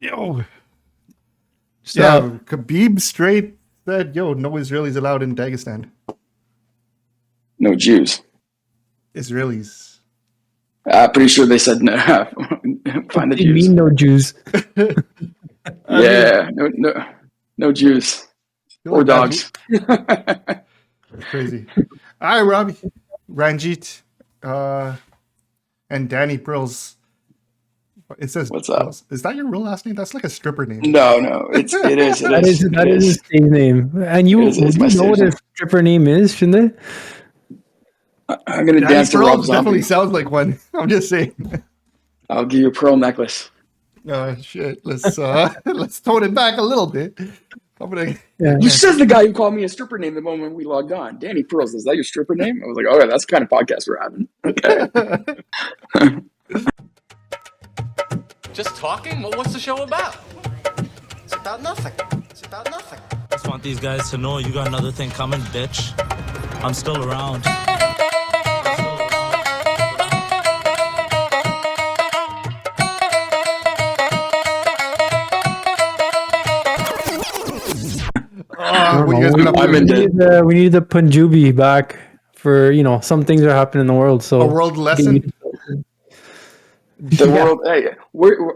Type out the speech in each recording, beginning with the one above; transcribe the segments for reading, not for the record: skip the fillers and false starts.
Yo, yeah, So Khabib straight said, "Yo, no Israelis allowed in Dagestan." No Jews. Israelis. Pretty sure they said no. what Find the do you Jews. mean no Jews? I mean, Yeah, no Jews I feel or like that's dogs. crazy. Hi, Robbie, Ranjit, and Danny Pearlz. It says What's up? Pearlz. Is that your real last name? That's like a stripper name. No, it is. That is his stage name. And It is would my you know what stage a stripper name is, shouldn't they? I'm gonna Danny dance to Rob Pearlz definitely Zombie. sounds like one. I'm just saying. I'll give you a pearl necklace. Shit. Let's tone it back a little bit. I'm gonna. Yeah. You says the guy who called me a stripper name the moment we logged on. Danny Pearlz, is that your stripper name? I was like, okay, that's the kind of podcast we're having. Okay. Just talking? Well, what's the show about? It's about nothing. It's about nothing. Just want these guys to know you got another thing coming, bitch. I'm still around. What you guys been up to? I'm in We need the Punjabi back for, some things are happening in the world. So A world lesson. The world. Hey,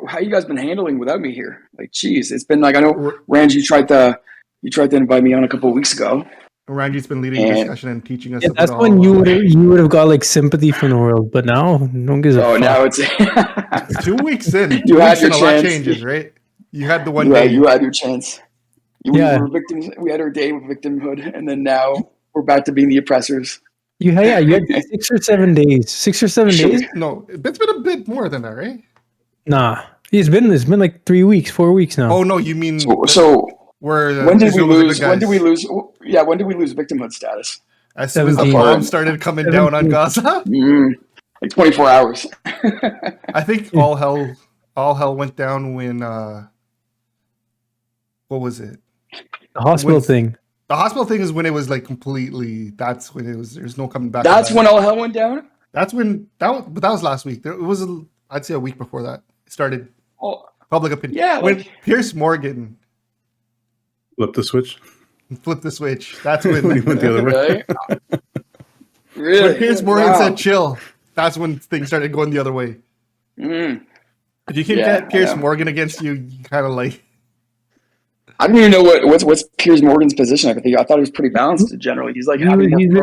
how you guys been handling without me here? Like, geez, it's been like I know, Rand, you tried to invite me on a couple of weeks ago. Ranji's been leading the discussion and teaching us. Yeah, that's about when you would have got like sympathy from the world, but now no one gives a fuck. Now it's 2 weeks in. You had your a lot chance. changes, right? You had the one day. You had your chance. Yeah. We were victims. We had our day with victimhood, and then now we're back to being the oppressors. You had 6 or 7 days. 6 or 7 days? No, it's been a bit more than that, right? Nah. It's been like 3 weeks, 4 weeks now. Oh no, you mean So where? when did we lose? When did we lose? Yeah, when did we lose victimhood status? As soon as the 17. bombs started coming down on Gaza, Like 24 hours. I think all hell went down when what was it? The hospital thing. The hospital thing is when it was like completely. That's when it was. There's no coming back. That's when all hell went down. That's when but that was last week. It was I'd say a week before that it started. Public opinion. Yeah, when Pierce Morgan Flip the switch. flipped the switch. That's when When he went the other way. Right? Really? When Pierce Morgan said chill, that's when things started going the other way. Mm. If you can get Pierce Morgan against you, you kind of like. I don't even know what's Piers Morgan's position. I thought he was pretty balanced generally. He's like He's been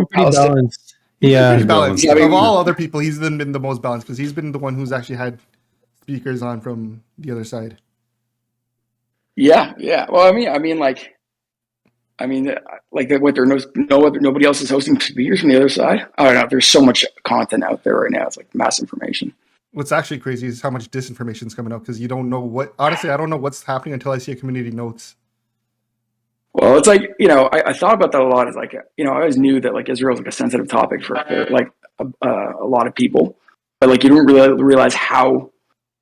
pretty balanced. Yeah. Pretty balanced. Yeah, I mean, of all other people, he's been the most balanced because he's been the one who's actually had speakers on from the other side. Yeah. Well, what? Nobody else is hosting speakers from the other side. I don't know. There's so much content out there right now. It's like mass information. What's actually crazy is how much disinformation is coming out because you don't know what. Honestly, I don't know what's happening until I see a community notes. Well, it's like, I thought about that a lot. It's like, I always knew that like Israel is like a sensitive topic for like a lot of people, but like you don't really realize how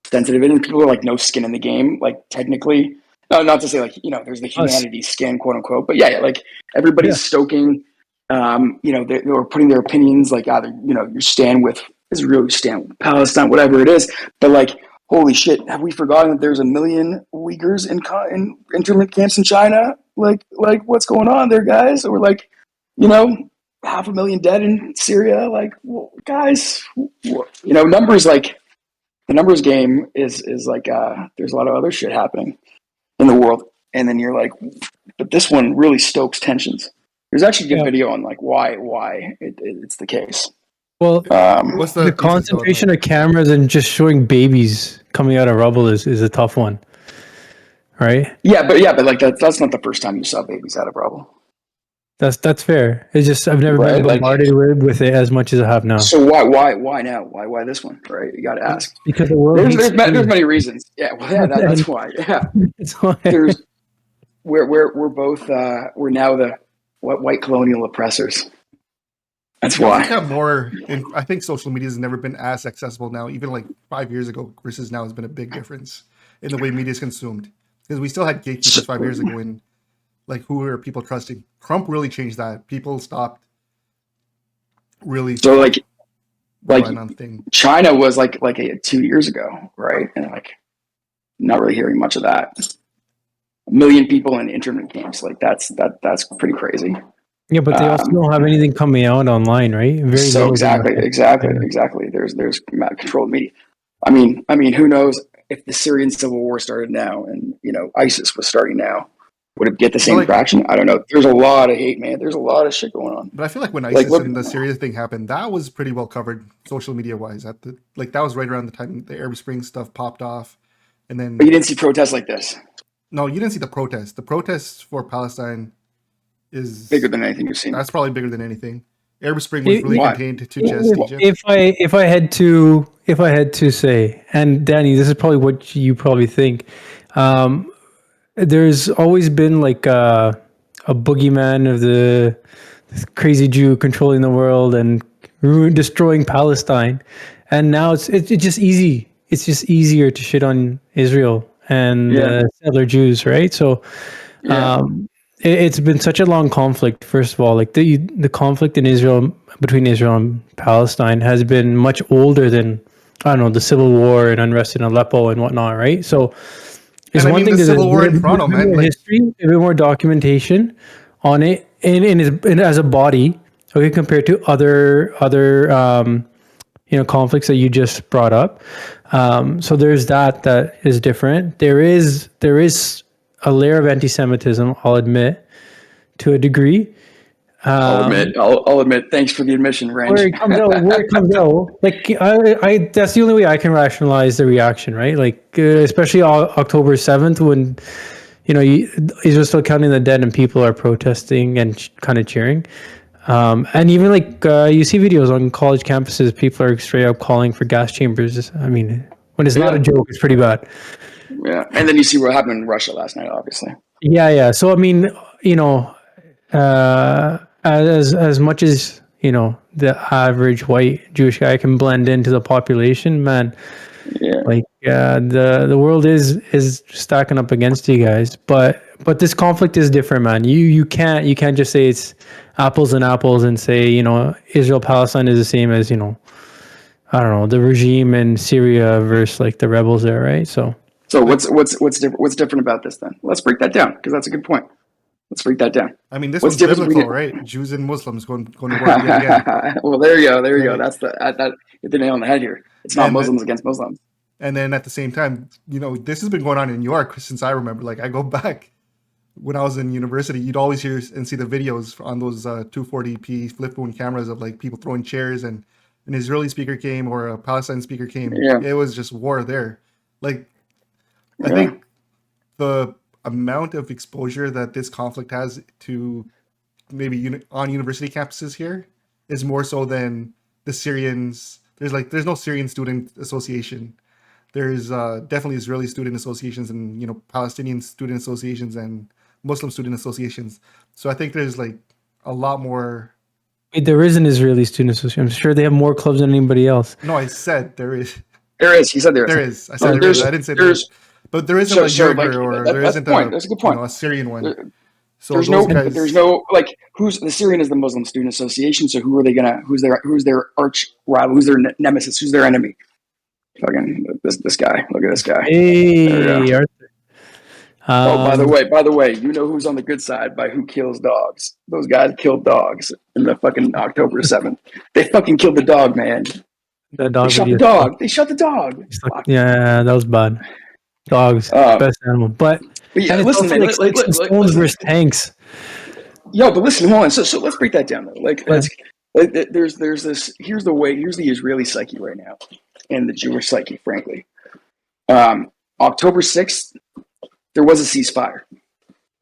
sensitive it is. People are like no skin in the game. Like technically, not to say like, there's the humanity skin, quote unquote, but yeah, like everybody's stoking, they're putting their opinions like either, you stand with Israel, you stand with Palestine, whatever it is. But like, holy shit, have we forgotten that there's 1 million Uyghurs in internment camps in China? Like what's going on there, guys? Or like, 500,000 dead in Syria. Like, well, guys, numbers like the numbers game is like there's a lot of other shit happening in the world, and then you're like, but this one really stokes tensions. There's actually a good video on like why it's the case. Well, What's the concentration of cameras and just showing babies coming out of rubble is a tough one, right? Yeah, but like that's not the first time you saw babies out of rubble. That's fair. It's just I've never been bombarded with it as much as I have now. So why now? Why this one? Right? You got to ask. Because the world there's many reasons. Yeah, well, yeah, that's why. Yeah, that's why. We're both we're now the white colonial oppressors. That's why. I think social media has never been as accessible now. Even like 5 years ago versus now has been a big difference in the way media is consumed. Because we still had gatekeepers 5 years ago, and like who are people trusting? Trump really changed that. People stopped really. So like on thing. China was like 2 years ago, right? And like Not really hearing much of that. 1 million people in internment camps, like that's pretty crazy. Yeah, but they also don't have anything coming out online, right? Very So little exactly. There's controlled media. I mean, who knows if the Syrian civil war started now and ISIS was starting now, would it get the same traction? I don't know. There's a lot of hate, man. There's a lot of shit going on. But I feel like when ISIS and the Syria thing happened, that was pretty well covered social media wise. That was right around the time the Arab Spring stuff popped off, and then. But you didn't see protests like this. No, you didn't see the protests. The protests for Palestine is bigger than anything you've seen. That's probably bigger than anything. Arab Spring was really contained to just Egypt. If I had to say, and Danny, this is probably what you probably think. There's always been like a boogeyman of the crazy Jew controlling the world and destroying Palestine, and now it's just easy. It's just easier to shit on Israel and settler Jews, right? So, it's been such a long conflict. First of all, like the conflict in Israel between Israel and Palestine has been much older than the civil war and unrest in Aleppo and whatnot, right? So, it's one thing. The civil war in Toronto, man. History, a bit more documentation on it, and as a body, okay, compared to other conflicts that you just brought up. So there's that is different. There is a layer of anti-Semitism, I'll admit, to a degree. I'll admit. Thanks for the admission, Range. Where it comes out, like I that's the only way I can rationalize the reaction, right? Like especially October 7th, when Israel's still counting the dead and people are protesting and kind of cheering. And even like you see videos on college campuses, people are straight up calling for gas chambers. I mean, when it's not a joke, it's pretty bad. Yeah, and then you see what happened in Russia last night, obviously. Yeah. So I mean, as much as the average white Jewish guy can blend into the population, man. Yeah. Like the world is stacking up against you guys, but this conflict is different, man. You can't just say it's apples and apples and say Israel Palestine is the same as I don't know, the regime in Syria versus like the rebels there, right? So what's different about this then? Let's break that down, because that's a good point. Let's break that down. I mean, this one's biblical, right? Jews and Muslims going to war again. Well, there you go. That's that hit the nail on the head here. It's not Muslims against Muslims. And then at the same time, this has been going on in New York since I remember. Like, I go back when I was in university, you'd always hear and see the videos on those 240p flip phone cameras of like people throwing chairs, and an Israeli speaker came or a Palestine speaker came. Yeah. It was just war there. Like, I think the amount of exposure that this conflict has to maybe on university campuses here is more so than the Syrians. There's no Syrian student association. There's definitely Israeli student associations and Palestinian student associations and Muslim student associations. So I think there's like a lot more. Wait, there is an Israeli student association. I'm sure they have more clubs than anybody else. No, I said there is. There is. He said there is. There is. I said there is. I didn't say there is. But there isn't a Yerger or there isn't that's a good point. A Syrian one. So there's no like who's the Syrian is the Muslim Student Association. So who's their arch rival? Who's their nemesis? Who's their enemy? Fucking this guy. Look at this guy. Hey, Arthur. By the way, you know who's on the good side by who kills dogs? Those guys killed dogs in the fucking October 7th. They fucking killed the dog, man. The dog. They shot the dog. They shot the dog. Yeah, that was bad. Dogs, best animal. But yeah, listen, man. Stones versus tanks. Yo, but listen, hold on. So let's break that down though. There's this. Here's the Israeli psyche right now, and the Jewish psyche, frankly. October 6th, there was a ceasefire.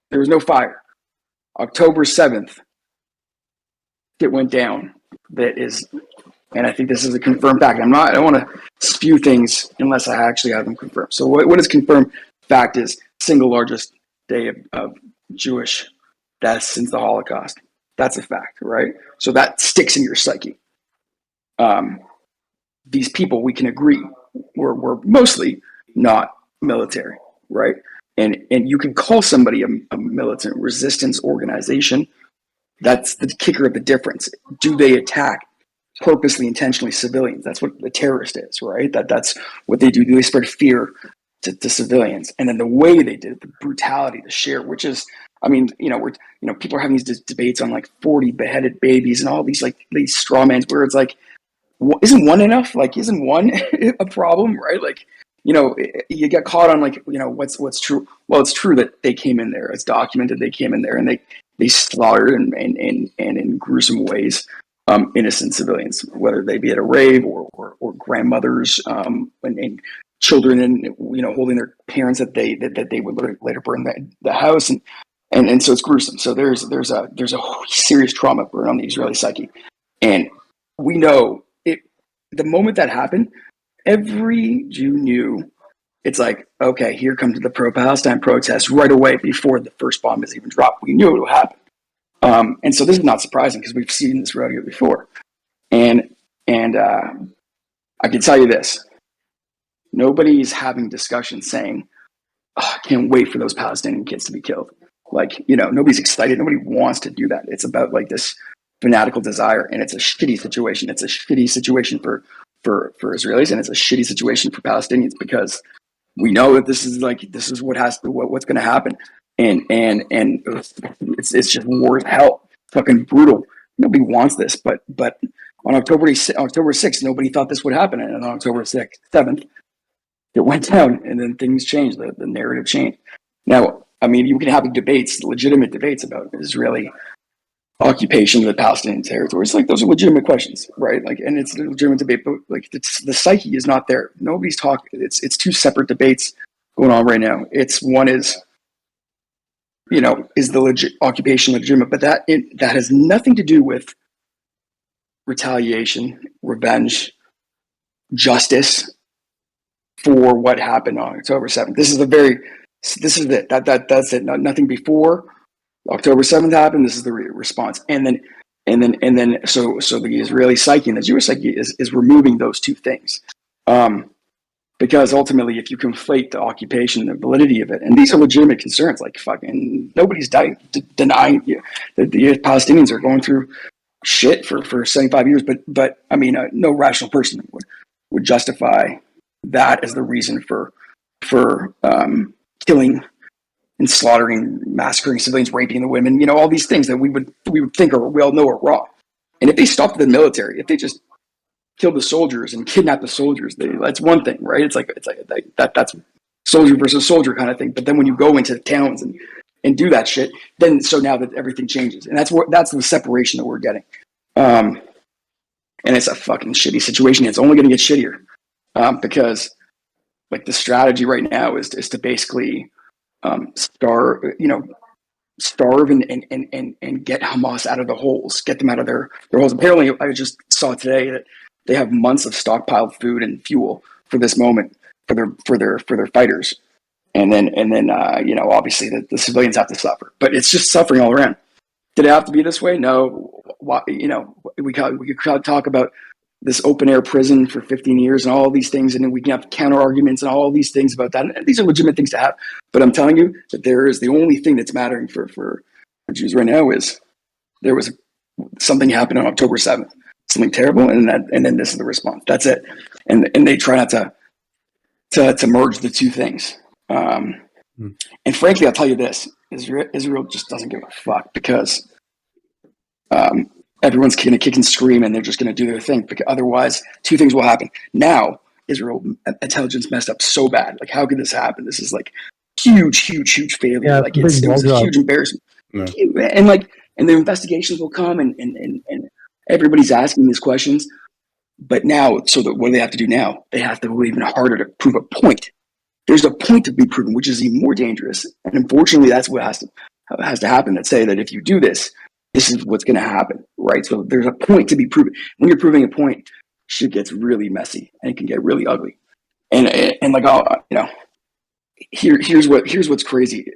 There was no fire. October 7th, it went down. That is, and I think this is a confirmed fact. I don't want to spew things unless I actually have them confirmed. So what is confirmed fact is single largest day of Jewish deaths since the Holocaust. That's a fact, right? So that sticks in your psyche. These people, we can agree, were mostly not military, right? And you can call somebody a militant resistance organization. That's the kicker of the difference. Do they attack purposely, intentionally civilians? That's what the terrorist is, right? That's what they do. Do they spread fear to civilians, and then the way they did it, the brutality, the sheer, which is, I mean, people are having these debates on like 40 beheaded babies and all these straw mans where it's like, isn't one enough? Like, isn't one a problem, right? Like, you get caught on like, what's true. Well, it's true that they came in there. It's documented. They came in there and they slaughtered and in gruesome ways innocent civilians, whether they be at a rave or grandmothers and children and holding their parents that they would later burn the house and so it's gruesome. So there's a serious trauma burn on the Israeli psyche, and we know it. The moment that happened, every Jew knew it's like, okay, here comes the pro-Palestine protests right away before the first bomb is even dropped. We knew it would happen. And so this is not surprising because we've seen this rodeo before. And I can tell you this, nobody's having discussions saying, oh, I can't wait for those Palestinian kids to be killed. Like, nobody's excited. Nobody wants to do that. It's about like this fanatical desire, and it's a shitty situation. It's a shitty situation for Israelis, and it's a shitty situation for Palestinians because we know that this is what's going to happen. And it's just war as hell, fucking brutal. Nobody wants this, but on October 6th, nobody thought this would happen, and on October 7th, it went down, and then things changed. The narrative changed. Now, I mean, you can have debates, legitimate debates about Israeli occupation of the Palestinian territories. Like, those are legitimate questions, right? Like, and it's a legitimate debate, but like the psyche is not there. Nobody's talking. It's two separate debates going on right now. It's one is, is the occupation legitimate? But that has nothing to do with retaliation, revenge, justice for what happened on October 7th. This is it. That's it. Nothing before October 7th happened. This is the response. And then so the Israeli psyche and the Jewish psyche is removing those two things. Because ultimately, if you conflate the occupation and the validity of it, and these are legitimate concerns, like fucking nobody's denying that the Palestinians are going through shit for 75 years, but I mean, no rational person would justify that as the reason for killing and slaughtering, massacring civilians, raping the women, all these things that we would think we all know are wrong. And if they stopped the military, if they just kill the soldiers and kidnap the soldiers, that's one thing, right? It's like that's soldier versus soldier kind of thing. But then when you go into towns and do that shit, then so now that everything changes, and that's the separation that we're getting. And it's a fucking shitty situation. It's only going to get shittier because like the strategy right now is to basically starve and get Hamas out of the holes, get them out of their holes. Apparently, I just saw today that they have months of stockpiled food and fuel for this moment for their fighters, and then obviously the civilians have to suffer, but it's just suffering all around. Did it have to be this way? No. We could talk about this open air prison for 15 years and all these things, and then we can have counter arguments and all these things about that. And these are legitimate things to have, but I'm telling you that there is the only thing that's mattering for Jews right now is there was something happened on October 7th. Something terrible, and then this is the response. That's it, and they try not to merge the two things. And frankly, I'll tell you this: Israel just doesn't give a fuck because everyone's going to kick and scream, and they're just going to do their thing. Because otherwise, two things will happen. Now, Israel intelligence messed up so bad. Like, how could this happen? This is like huge failure. Yeah, like it was a huge embarrassment. Yeah. And the investigations will come, and everybody's asking these questions, but now, so that what do they have to do now? They have to go even harder to prove a point. There's a point to be proven, which is even more dangerous. And unfortunately, that's what has to happen. That say that if you do this, this is what's going to happen, right? So there's a point to be proven. When you're proving a point, shit gets really messy and it can get really ugly. And like, here's what's crazy.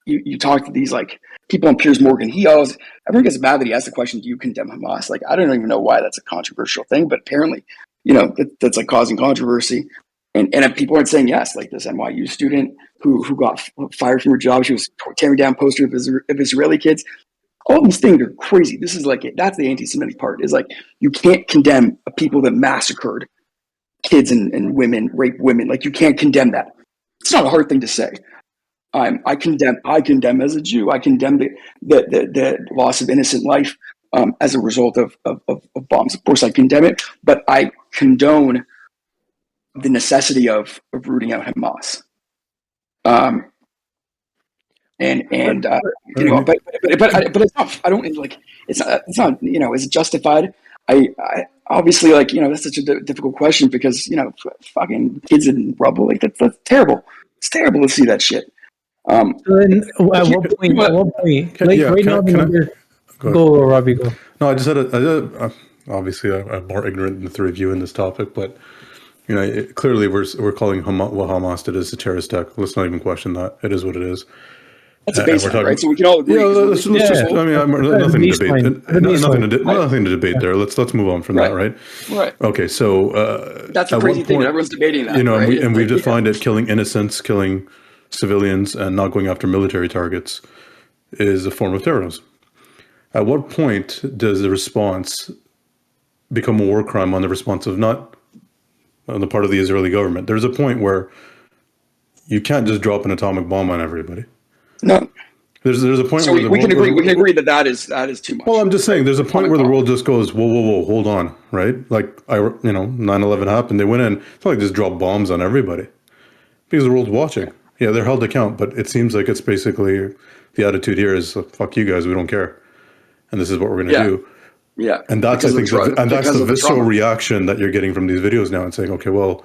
You talk to these like people on Piers Morgan. Everyone gets mad that he asked the question, "Do you condemn Hamas?" Like, I don't even know why that's a controversial thing, but apparently, that's like causing controversy. And people aren't saying yes. Like this NYU student who got fired from her job, she was tearing down posters of Israeli kids. All these things are crazy. This is like that's the anti-Semitic part. Is like you can't condemn people that massacred kids and women, rape women. Like you can't condemn that. It's not a hard thing to say. I condemn as a Jew. I condemn the loss of innocent life as a result of bombs. Of course, I condemn it, but I condone the necessity of rooting out Hamas. But it's not. I don't like. It's not. Is it justified? I obviously that's such a difficult question because fucking kids in rubble that's terrible. It's terrible to see that shit. So then, at what point? Right now, the number. Go, Robbie. Go. No, I just had obviously, I'm more ignorant than the three of you in this topic, but clearly we're calling what Hamas did as a terrorist attack. Let's not even question that. It is what it is. That's a baseline, right? So we can all agree. Let's just. I mean, nothing to debate. Nothing to debate there. Let's move on from that, right? Right. Okay, so that's a crazy thing. Everyone's debating that. And we've defined it: killing innocents, killing civilians, and not going after military targets is a form of terrorism. At what point does the response become a war crime on the response of not on the part of the Israeli government? There's a point where you can't just drop an atomic bomb on everybody. No. There's a point so where we can agree that is too much. Well, I'm just saying there's a point where the world just goes, whoa, hold on, right? Like 9/11 happened, they went in. It's not like just drop bombs on everybody because the world's watching. Yeah, they're held to account, but it seems like it's basically the attitude here is fuck you guys, we don't care, and this is what we're going to do. Yeah, and that's that's the visceral reaction that you're getting from these videos now, and saying, okay, well,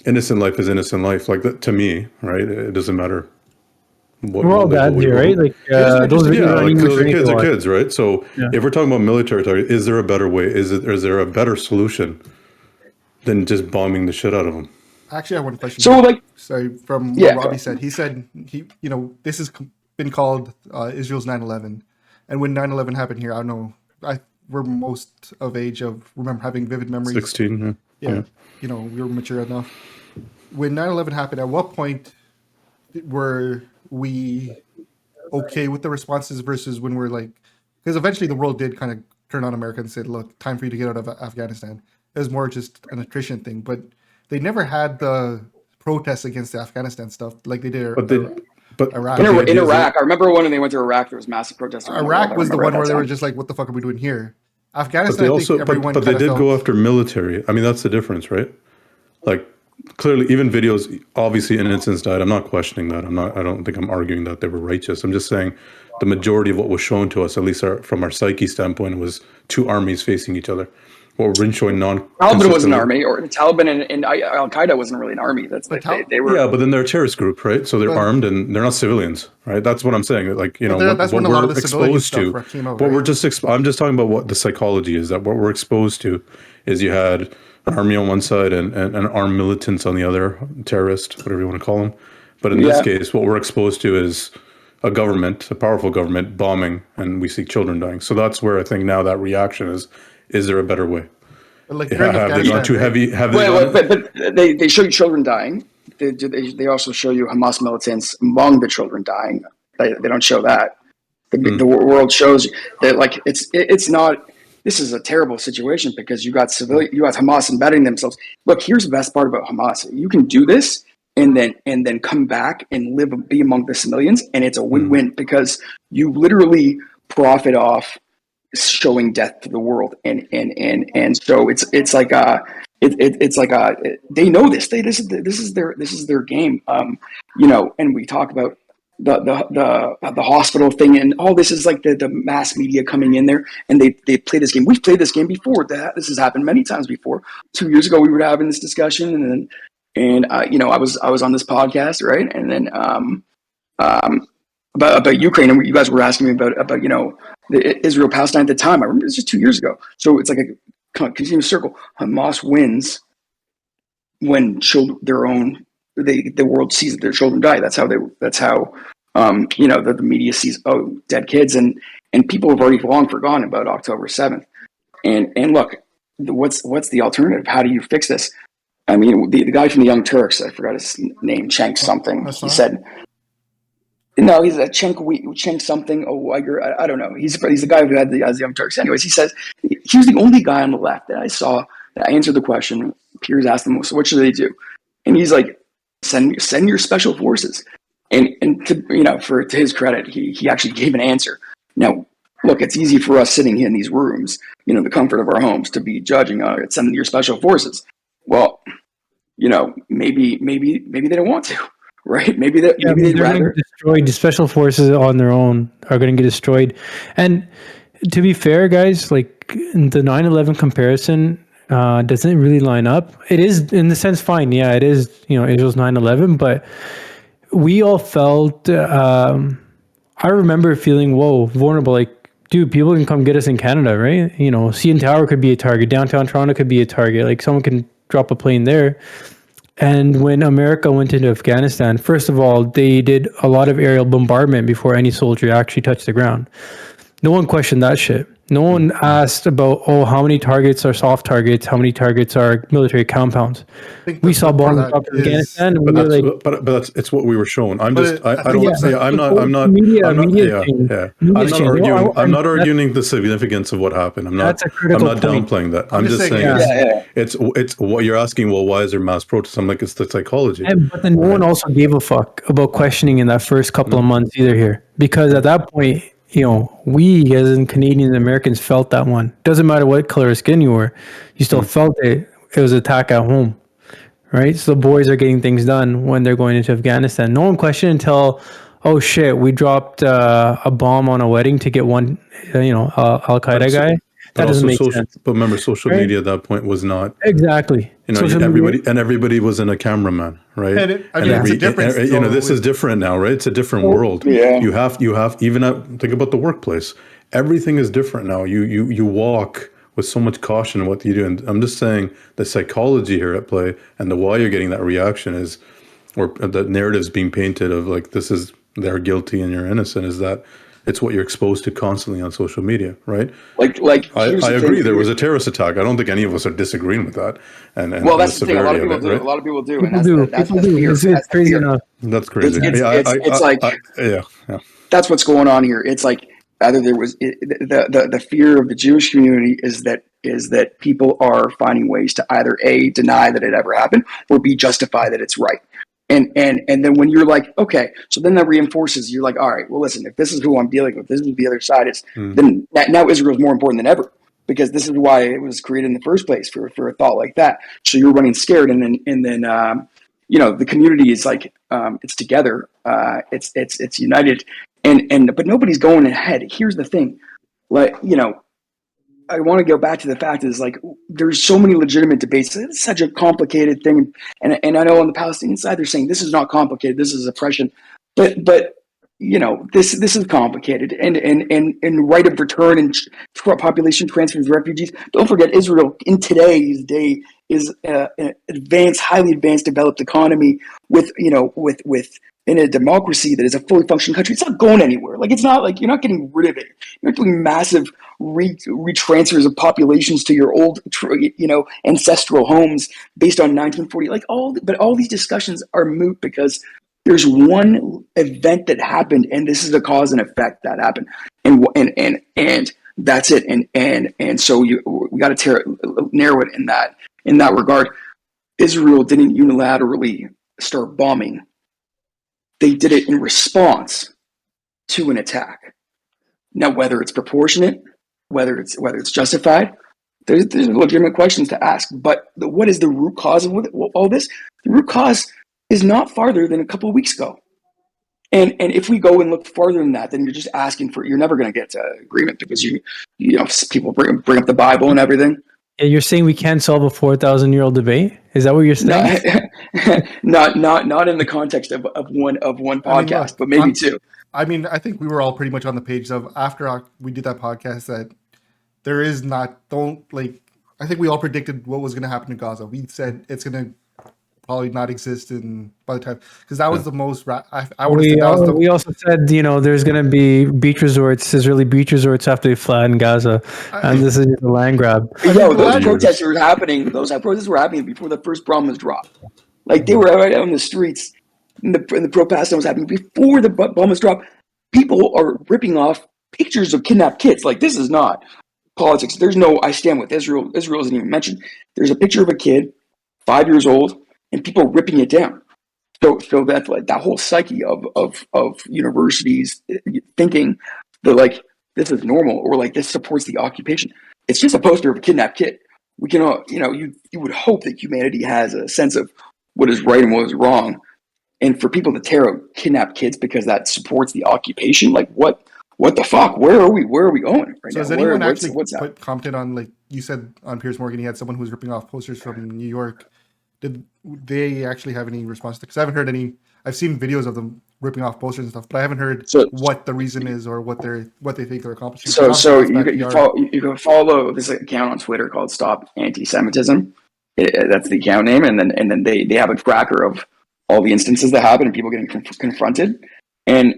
innocent life is innocent life. Like that to me, right? It doesn't matter. We're all bad here, right? Like those kids are kids, right? So if we're talking about military target, is there a better way? Is there a better solution than just bombing the shit out of them? Actually, I have one question. So, from what Robbie said, he said this has been called Israel's 9/11, and when 9/11 happened here, I don't know, we're most of age of remember having vivid memories. 16, yeah. We were mature enough. When 9/11 happened, at what point were we okay with the responses versus when we're like, because eventually the world did kind of turn on America and said, look, time for you to get out of Afghanistan. It was more just an attrition thing, but they never had the protests against the Afghanistan stuff like they did Iraq. In Iraq, I remember when they went to Iraq, there was massive protests. Iraq was the one where they were just like, what the fuck are we doing here? Afghanistan, but they did go after military. I mean, that's the difference, right? Like, clearly, even videos, obviously innocents died. I'm not questioning that. I don't think I'm arguing that they were righteous. I'm just saying the majority of what was shown to us, at least from our psyche standpoint, was two armies facing each other. What we're been showing Taliban was an army, or the Taliban and Al Qaeda wasn't really an army. That's like they were. Yeah, but then they're a terrorist group, right? So they're armed and they're not civilians, right? That's what I'm saying. Like that's what when a lot of we're the exposed to. I'm just talking about what the psychology is. That what we're exposed to is you had an army on one side and armed militants on the other, terrorist, whatever you want to call them. But in this case, what we're exposed to is a powerful government bombing, and we see children dying. So that's where I think now that reaction is there a better way? Like have they gone too heavy? But they show you children dying. They also show you Hamas militants among the children dying. They don't show that. The world shows that it's not. This is a terrible situation because you got Hamas embedding themselves. Look, here's the best part about Hamas: you can do this and then come back and be among the civilians, and it's a win-win because you literally profit off showing death to the world, and so it's like they know this. This is their game. And we talk about the hospital thing and all this is like the mass media coming in there and they play this game. We've played this game before. This has happened many times before. 2 years ago, we were having this discussion and I was on this podcast, right? And then about Ukraine, and you guys were asking me about the Israel Palestine at the time. I remember this was 2 years ago. So it's like a continuous circle. Hamas wins when the world sees that their children die. That's how the media sees dead kids and people have already long forgotten about October 7th. And look, what's the alternative? How do you fix this? I mean, the guy from the Young Turks, I forgot his name, Cenk something. He said, no, he's a Cenk something. I don't know. He's the guy who has the Young Turks. Anyways, he says he was the only guy on the left that I saw that answered the question. Peers asked him, so what should they do? And he's like, Send your special forces. And to, to his credit, he actually gave an answer. Now, look, it's easy for us sitting in these rooms, the comfort of our homes, to be judging, send your special forces. Well, maybe they don't want to, right? Maybe they'd they're rather going to get destroyed. The special forces on their own are going to get destroyed. And to be fair, guys, like the 9/11 comparison doesn't really line up. It is in the sense fine. Yeah, it is, Israel's 9/11, but we all felt, I remember feeling, whoa, vulnerable. Like, dude, people can come get us in Canada, right? CN Tower could be a target. Downtown Toronto could be a target. Like, someone can drop a plane there. And when America went into Afghanistan, first of all, they did a lot of aerial bombardment before any soldier actually touched the ground. No one questioned that shit. No one asked about, how many targets are soft targets? How many targets are military compounds? We saw bombs up in Afghanistan. And but that's it's what we were shown. I'm not arguing the significance of what happened. I'm not downplaying that. I'm just saying it's what you're asking. Well, why is there mass protests? I'm like, it's the psychology. But then no one also gave a fuck about questioning in that first couple of months either here, because at that point, we as in Canadians and Americans felt that one. Doesn't matter what color of skin you were, you still felt it. It was an attack at home, right? So the boys are getting things done when they're going into Afghanistan. No one questioned until, oh shit, we dropped a bomb on a wedding to get one, Al Qaeda guy. That doesn't make sense. But remember, social media at that point was not exactly. Everybody was in a cameraman, right? It's a difference. This is different now, right? It's a different world. Yeah. You have even think about the workplace. Everything is different now. You walk with so much caution in what you do. And I'm just saying the psychology here at play and the why you're getting that reaction is, or the narratives being painted of like they're guilty and you're innocent, is that it's what you're exposed to constantly on social media, right? Like I agree. There was a terrorist attack. I don't think any of us are disagreeing with that. And well, that's the thing. A lot of people do. Right? A lot of people do. It's crazy enough. That's crazy. That's what's going on here. It's like either there was the fear of the Jewish community is that people are finding ways to either A, deny that it ever happened, or B, justify that it's right. And then when you're like, okay, so then that reinforces, you're like, all right, well, listen, if this is who I'm dealing with, this is the other side is, then now Israel is more important than ever, because this is why it was created in the first place, for a thought like that. So you're running scared, and then the community is like, it's together, it's united, but nobody's going ahead. Here's the thing, like, I want to go back to the fact is like there's so many legitimate debates. It's such a complicated thing, and I know on the Palestinian side they're saying this is not complicated. This is oppression, but this is complicated. And right of return and population transfers, refugees. Don't forget, Israel in today's day is an highly advanced, developed economy with in a democracy that is a fully functioning country. It's not going anywhere. Like, it's not like you're not getting rid of it. You're not doing massive retransfers of populations to your old, ancestral homes based on 1940. But all these discussions are moot because there's one event that happened, and this is the cause and effect that happened, and that's it. And so we got to narrow it in that regard. Israel didn't unilaterally start bombing. They did it in response to an attack. Now, whether it's proportionate, whether it's justified, there's legitimate questions to ask. But what is the root cause of all this? The root cause is not farther than a couple of weeks ago. And if we go and look farther than that, then you're just asking you're never going to get to agreement, because people bring up the Bible and everything. Yeah, you're saying we can't solve a 4,000-year-old debate? Is that what you're saying? Not in the context of one podcast, but maybe two. I mean, I think we were all pretty much on the page of, after we did that podcast, that there is I think we all predicted what was going to happen in Gaza. We said it's going to probably not exist by the time, because that was the most. We also said, there's going to be Israeli beach resorts after they flatten Gaza, and this is just a land grab. Those protests were happening. Those protests were happening before the first bomb was dropped. Like, they were right out in the streets, and the protest was happening before the bomb was dropped. People are ripping off pictures of kidnapped kids. Like, this is not politics. There's no I stand with Israel. Israel isn't even mentioned. There's a picture of a kid, 5 years old, and people ripping it down. So that's like that whole psyche of universities thinking that like this is normal or like this supports the occupation. It's just a poster of a kidnapped kid. We can all, you would hope that humanity has a sense of what is right and what is wrong. And for people to tear out kidnapped kids because that supports the occupation, like what the fuck? Where are we? Where are we going right So now? has anyone What's commented on, like you said on Piers Morgan, he had someone who was ripping off posters from New York. Did they actually have any response to? Because I haven't heard any. I've seen videos of them ripping off posters and stuff, but I haven't heard what the reason is or what they think they're accomplishing. So you can follow this account on Twitter called Stop Anti-Semitism. That's the account name, and then they have a tracker of all the instances that happen and people getting confronted. And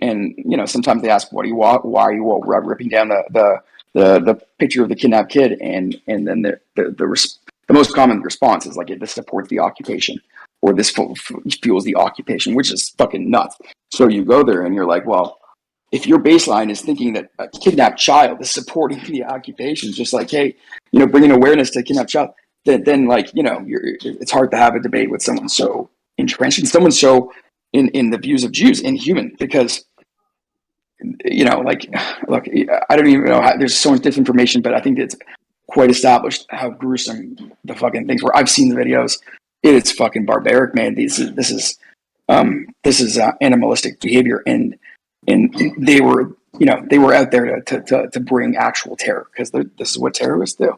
sometimes they ask, "What do you want? Why are you ripping down the picture of the kidnapped kid?" And then the most common response is like, "This supports the occupation," or "This fuels the occupation," which is fucking nuts. So you go there and you're like, well, if your baseline is thinking that a kidnapped child is supporting the occupation, just like, hey, bringing awareness to a kidnapped child, then like, it's hard to have a debate with someone so entrenched and someone so in the views of Jews, inhuman, because, like, look, I don't even know how, there's so much disinformation, but I think it's quite established how gruesome the fucking things were. I've seen the videos. It is fucking barbaric, man. This is animalistic behavior, and they were out there to bring actual terror, because this is what terrorists do.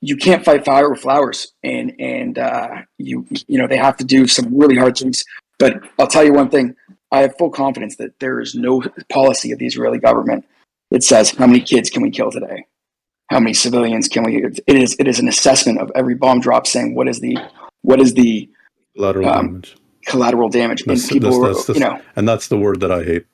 You can't fight fire with flowers, and they have to do some really hard things. But I'll tell you one thing: I have full confidence that there is no policy of the Israeli government that says how many kids can we kill today, how many civilians can we. It is an assessment of every bomb drop, saying what is the collateral damage. Collateral damage, and and that's the word that I hate.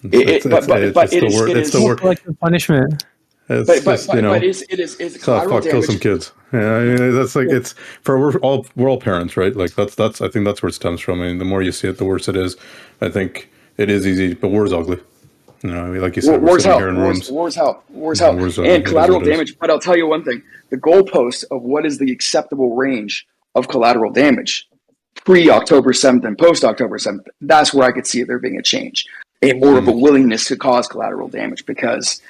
It's the word collective punishment. It is collateral damage. Kill some kids. Yeah, I mean, that's like, it's we're all parents, right? Like that's I think that's where it stems from. I mean, the more you see it, the worse it is. I think it is easy, but war's ugly. Like you said, war's hell. War's hell. And collateral damage. But I'll tell you one thing: the goalpost of what is the acceptable range of collateral damage pre-October 7th and post-October 7th, that's where I could see there being a change, more of a willingness to cause collateral damage, because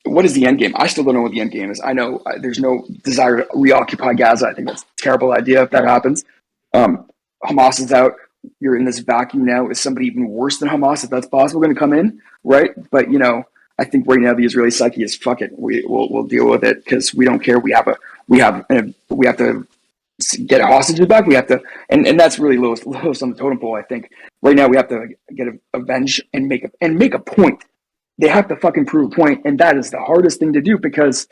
what is the end game? I still don't know what the end game is. I know there's no desire to reoccupy Gaza. I think that's a terrible idea if that happens. Hamas is out. You're in this vacuum now. Is somebody even worse than Hamas, if that's possible, going to come in, right? But, I think right now the Israeli psyche is, fuck it. We'll deal with it because we don't care. We have to get hostages back. We have to, and that's really lowest on the totem pole. I think right now we have to get avenge and make a point. They have to fucking prove a point, and that is the hardest thing to do, because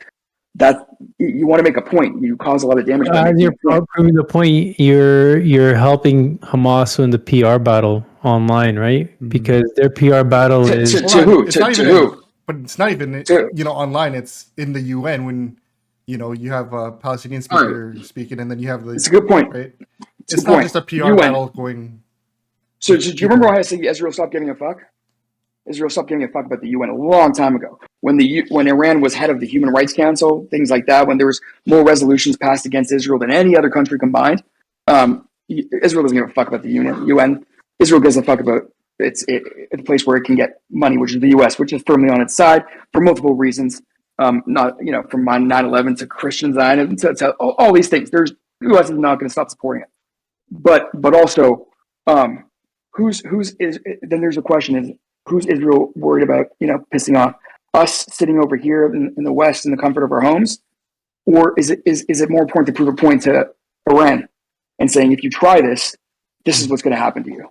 that you want to make a point. You cause a lot of damage. As you're proving the point, you're helping Hamas win the PR battle online, right? Mm-hmm. Because their PR battle is to who? But it's not even online. It's in the UN when. You have a Palestinian speaker speaking, and then you have the. It's a good point, right? It's not just a PR battle going. So, do you remember why I said Israel stopped giving a fuck? Israel stopped giving a fuck about the UN a long time ago, when Iran was head of the Human Rights Council, things like that. When there was more resolutions passed against Israel than any other country combined, Israel doesn't give a fuck about the UN. Israel gives a fuck about it's a place where it can get money, which is the US, which is firmly on its side for multiple reasons. Not from 9/11 to Christian Zionism to all these things. The U.S. is not going to stop supporting it, but also, who's is then there's a question: is who's Israel worried about? Pissing off us sitting over here in the West in the comfort of our homes, or is it more important to prove a point to Iran and saying, if you try this is what's going to happen to you?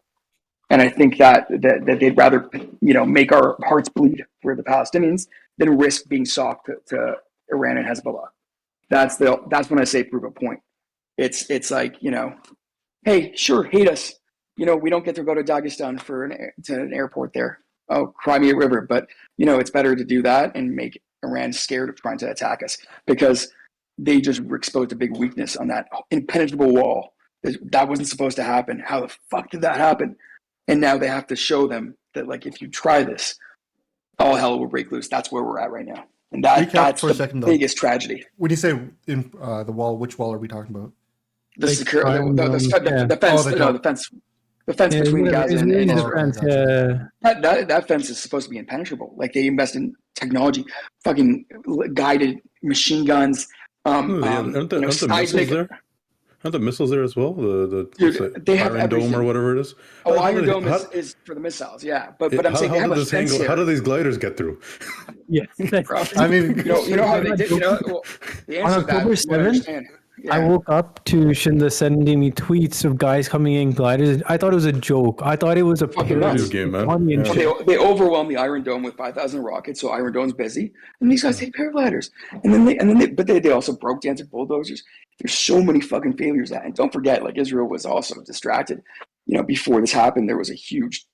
And I think that they'd rather make our hearts bleed for the Palestinians than risk being soft to Iran and Hezbollah. That's when I say prove a point. It's like, hey, sure, hate us. We don't get to go to Dagestan to an airport there. Oh, Crimea River. But, it's better to do that and make Iran scared of trying to attack us, because they just exposed a big weakness on that impenetrable wall. That wasn't supposed to happen. How the fuck did that happen? And now they have to show them that, like, if you try this, all hell will break loose. That's where we're at right now. And that's the biggest tragedy. When you say in the wall, which wall are we talking about? the Like secure Iron Dome, yeah. the fence, Oh, the no, dome. the fence Yeah, between whatever. Gaza and Israeli Israel. defense, Gotcha. yeah. That fence is supposed to be impenetrable. Like they invest in technology, fucking guided machine guns. Yeah, aren't the missiles seismic. there? Aren't the missiles there as well? The Dude, they have Iron Dome or everything. whatever it is. Oh, Iron Dome is for the missiles, yeah. But I'm saying they have a fence here. How do these gliders get through? Yeah. I mean, you know how they did. Well, the answer On to that, October from what I 7th, understand. I Yeah. woke up to Shinda sending me tweets of guys coming in gliders. I thought it was a joke. I thought it was a Fucking parody. nuts. Game, man. Funny and Yeah. shit. They overwhelm the Iron Dome with 5,000 rockets, so Iron Dome's busy, and these guys take paragliders, and then they also broke dancing bulldozers. There's so many fucking failures that, and don't forget, like Israel was also distracted. Before this happened, there was a huge,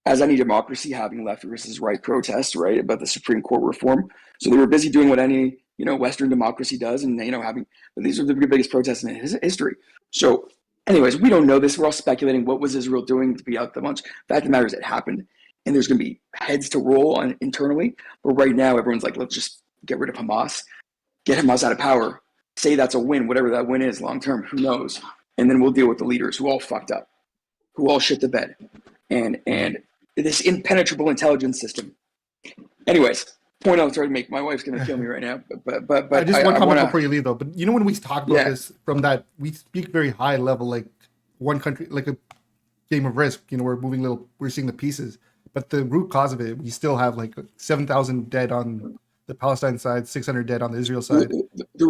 as any democracy, having left versus right protests, right, about the Supreme Court reform. So they were busy doing what any Western democracy does, and but these are the biggest protests in history. So, anyways, we don't know this. We're all speculating. What was Israel doing to be out the lunch? The fact of the matter is, it happened, and there's going to be heads to roll on internally. But right now, everyone's like, let's just get rid of Hamas, get Hamas out of power, say that's a win, whatever that win is long term. Who knows? And then we'll deal with the leaders who all fucked up, who all shit the bed, and this impenetrable intelligence system. Anyways, point I was trying to make. My wife's going to kill me right now, but I just one comment wanna, before you leave though. But when we talk about this from that, we speak very high level, like one country, like a game of Risk. We're seeing the pieces, but the root cause of it, we still have like 7,000 dead on the Palestine side, 600 dead on the Israel side. The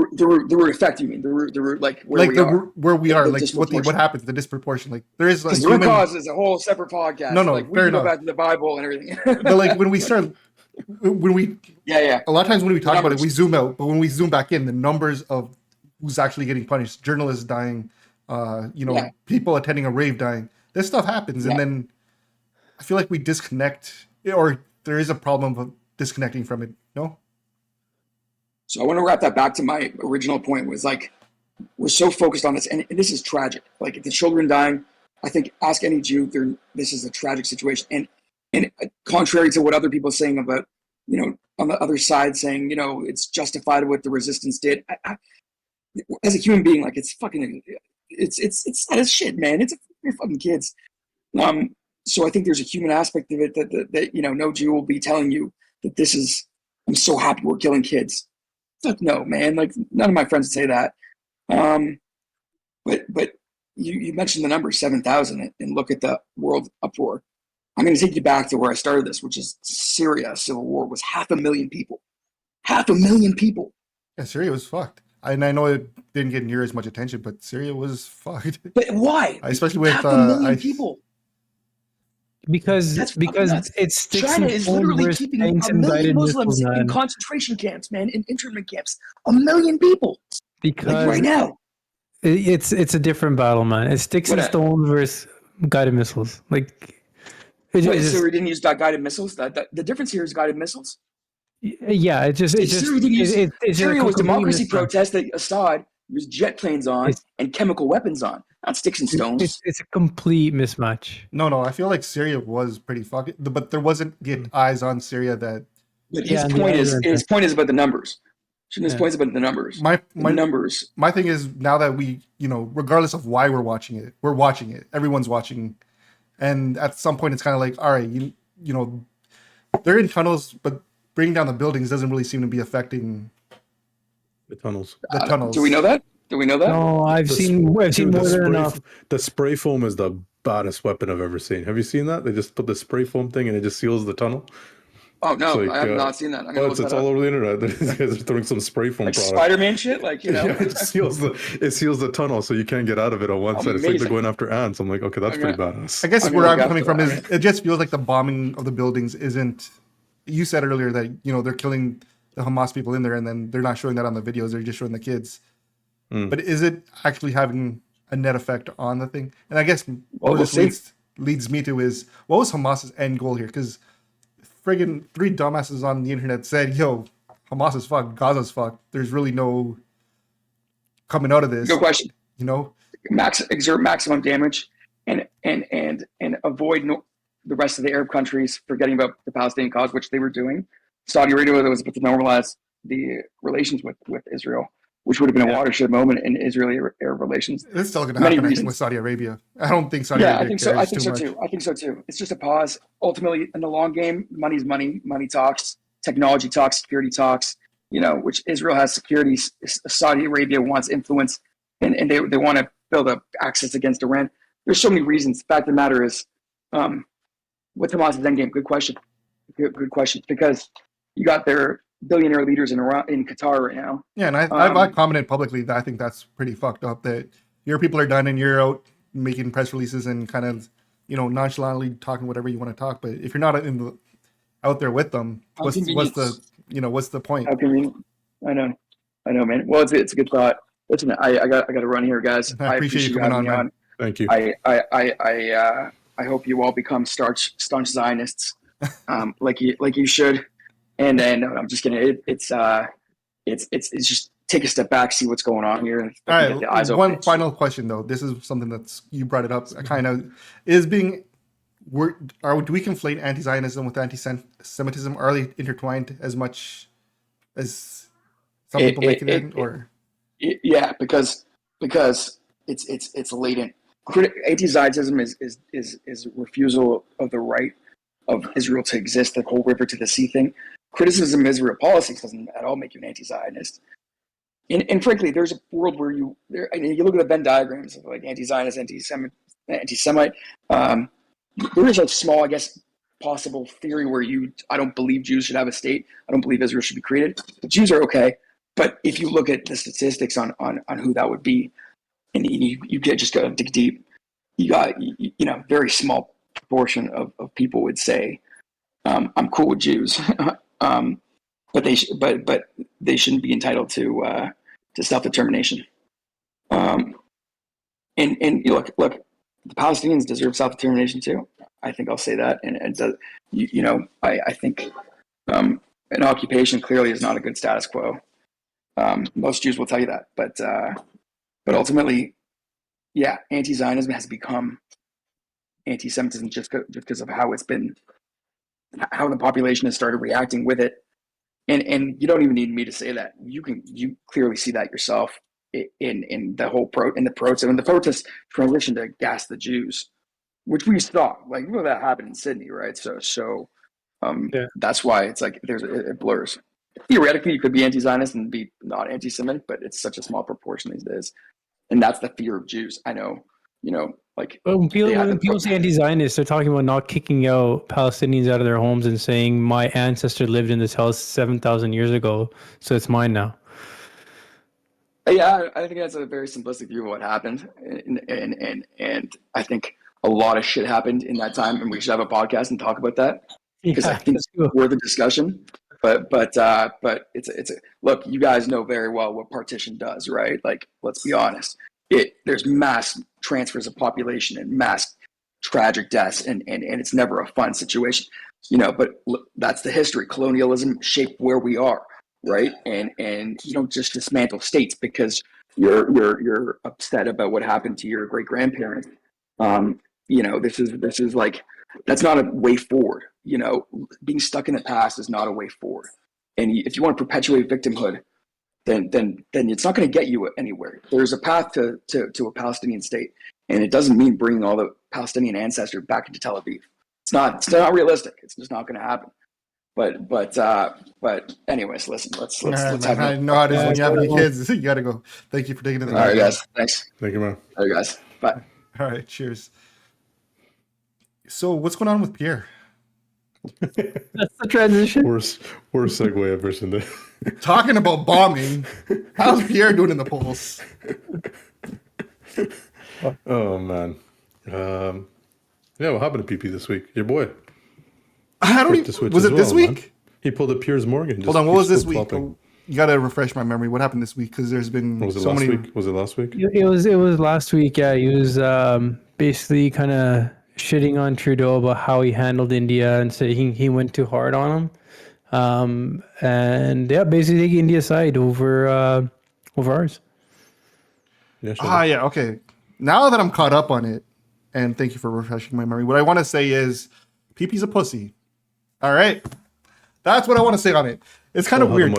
root effect, you mean? The root, like where we are. Where we are, The like what happens, the disproportion. Like there is like the root cause is a whole separate podcast. No, like, we fair can go enough. back to the Bible and everything. But like when we yeah. A lot of times when we talk about it, Numbers. we zoom out, but when we zoom back in, the numbers of who's actually getting punished, journalists dying, people attending a rave dying, this stuff happens, and then I feel like we disconnect, or there is a problem of disconnecting from it. No. So I want to wrap that back to my original point. Was like we're so focused on this, and this is tragic. Like the children dying, I think ask any Jew, this is a tragic situation, and contrary to what other people are saying about, on the other side saying, it's justified what the resistance did. I, as a human being, like it's sad as shit, man. They're fucking kids. So I think there's a human aspect of it that no Jew will be telling you that this is. I'm so happy we're killing kids. Fuck no, man. Like none of my friends would say that. But you mentioned the number 7,000 and look at the world uproar. I'm going to take you back to where I started this, which is Syria. Civil war was 500,000 people. 500,000 people. Yeah, Syria was fucked. And I know it didn't get near as much attention, but Syria was fucked. But why? Especially with 500,000 people. Because nuts. it's sticks China and is stones literally versus keeping tanks 1 and million guided Muslims missiles, in man. concentration camps, man, in internment camps. 1 million people. Because Like right now. it's a different battle, man. It's sticks and What- stones versus guided missiles. Like Syria didn't use guided missiles. The difference here is guided missiles. yeah, Syria was democracy mismatch. protest that Assad used jet planes on and chemical weapons on, not sticks and stones. It's a complete mismatch. No, I feel like Syria was pretty fucked, but there wasn't the eyes on Syria that. But Yeah, his point is about the numbers. His point is about the numbers. My numbers. My thing is now that we, regardless of why we're watching it. Everyone's watching, and at some point it's kind of like, all right, they're in tunnels, but bringing down the buildings doesn't really seem to be affecting The tunnels. the tunnels. Do we know that? No, I've seen more than enough. The spray foam is the baddest weapon I've ever seen. Have you seen that? They just put the spray foam thing and it just seals the tunnel. Oh no, Like, I have not seen that. It's all over the internet. These guys are throwing some spray foam like product. Spider-Man shit, It seals the tunnel so you can't get out of it on one side. It's like they're going after ants. I'm like, okay, that's pretty badass. I guess I'm where gonna I'm look coming after from that. is it just feels like the bombing of the buildings isn't. You said earlier that they're killing the Hamas people in there, and then they're not showing that on the videos. They're just showing the kids. But is it actually having a net effect on the thing? And I guess what this leads me to is, what was Hamas's end goal here? Because friggin' 3 dumbasses on the internet said, "Yo, Hamas is fucked, Gaza's fucked. There's really no coming out of this." Good question. Exert maximum damage and avoid the rest of the Arab countries forgetting about the Palestinian cause, which they were doing. Saudi Arabia was about to normalize the relations with Israel. which would have been a watershed moment in Israeli-Arab relations. It's still going to Many happen, I think, reasons. with Saudi Arabia. I don't think Saudi Yeah, Arabia I think so. cares I think too so much. too. I think so too. It's just a pause. Ultimately, in the long game, money's money. Money talks. Technology talks. Security talks. You know, which Israel has security. Saudi Arabia wants influence, and they want to build up access against Iran. There's so many reasons. The fact of the matter is, what's Hamas's end game? Good question. Good question. Because you got their billionaire leaders in Qatar right now. Yeah, and I've commented publicly that I think that's pretty fucked up. That your people are done and you're out making press releases and kind of, you know, nonchalantly talking whatever you want to talk. But if you're not out there with them, what's the point? How convenient. I know, man. Well, it's a good thought. Listen, I got to run here, guys. I appreciate you coming on, man. Thank you. I hope you all become staunch Zionists, like you should. And then I'm just kidding. It's just take a step back, see what's going on here. And all right. One final question though. This is something that's you brought it up. Kind of is being. Do we conflate anti-Zionism with anti-Semitism? Are they intertwined as much as some people make it in? Or yeah, because it's latent. Anti-Zionism is refusal of the right of Israel to exist, the whole river to the sea thing. Criticism of Israel policies doesn't at all make you an anti-Zionist. And frankly, there's a world where you look at the Venn diagrams of like anti-Zionist, anti-Semite. There is a small, I guess, possible theory where I don't believe Jews should have a state. I don't believe Israel should be created. The Jews are okay. But if you look at the statistics on who that would be, and you just go dig deep, you got, very small proportion of people would say, I'm cool with Jews. But they shouldn't be entitled to self-determination. And look, the Palestinians deserve self-determination too. I think I'll say that. And I think an occupation clearly is not a good status quo. Most Jews will tell you that, but ultimately, yeah, anti-Zionism has become anti-Semitism just because of how how the population has started reacting with it. And you don't even need me to say that. You clearly see that yourself in the whole protest. And the protest transitioned to gas the Jews, which we saw. Like, that happened in Sydney, right? So that's why it's like it blurs. Theoretically, you could be anti-Zionist and be not anti-Semitic, but it's such a small proportion these days. And that's the fear of Jews. I know, when people say anti-Zionist, they're talking about not kicking out Palestinians out of their homes and saying my ancestor lived in this house 7,000 years ago, so it's mine now. Yeah, I think that's a very simplistic view of what happened, and I think a lot of shit happened in that time, and we should have a podcast and talk about that because I think it's worth a discussion. But it's look, you guys know very well what partition does, right? Like, let's be honest. There's mass transfers of population and mass tragic deaths, and it's never a fun situation, but look, that's the history. Colonialism shaped where we are, right? And you don't just dismantle states because you're upset about what happened to your great grandparents. This is like, that's not a way forward. Being stuck in the past is not a way forward. And if you want to perpetuate victimhood, then it's not going to get you anywhere. There's a path to a Palestinian state, and it doesn't mean bringing all the Palestinian ancestors back into Tel Aviv. It's not realistic. It's just not going to happen. But anyways, listen. Let's have. I know how it is when you have any kids. You got to go. Thank you for taking the time. All right, guys. Thanks. Thank you, man. All right, guys. Bye. All right. Cheers. So what's going on with Pierre? That's the transition. Worst segue I've ever seen. Talking about bombing, how's Pierre doing in the polls? Oh man, yeah. What happened to PP this week? Your boy. I don't even. Was it this week? Man. He pulled a Piers Morgan. Hold on. What was this week? You got to refresh my memory. What happened this week? Because there's been so many. Week? Was it last week? It was last week. Yeah, he was basically kind of shitting on Trudeau about how he handled India and saying he went too hard on him. And yeah, basically taking India's side over ours. Yeah. Yeah. Okay. Now that I'm caught up on it, and thank you for refreshing my memory. What I want to say is, PP's a pussy. All right, that's what I want to say on it. It's kind of weird.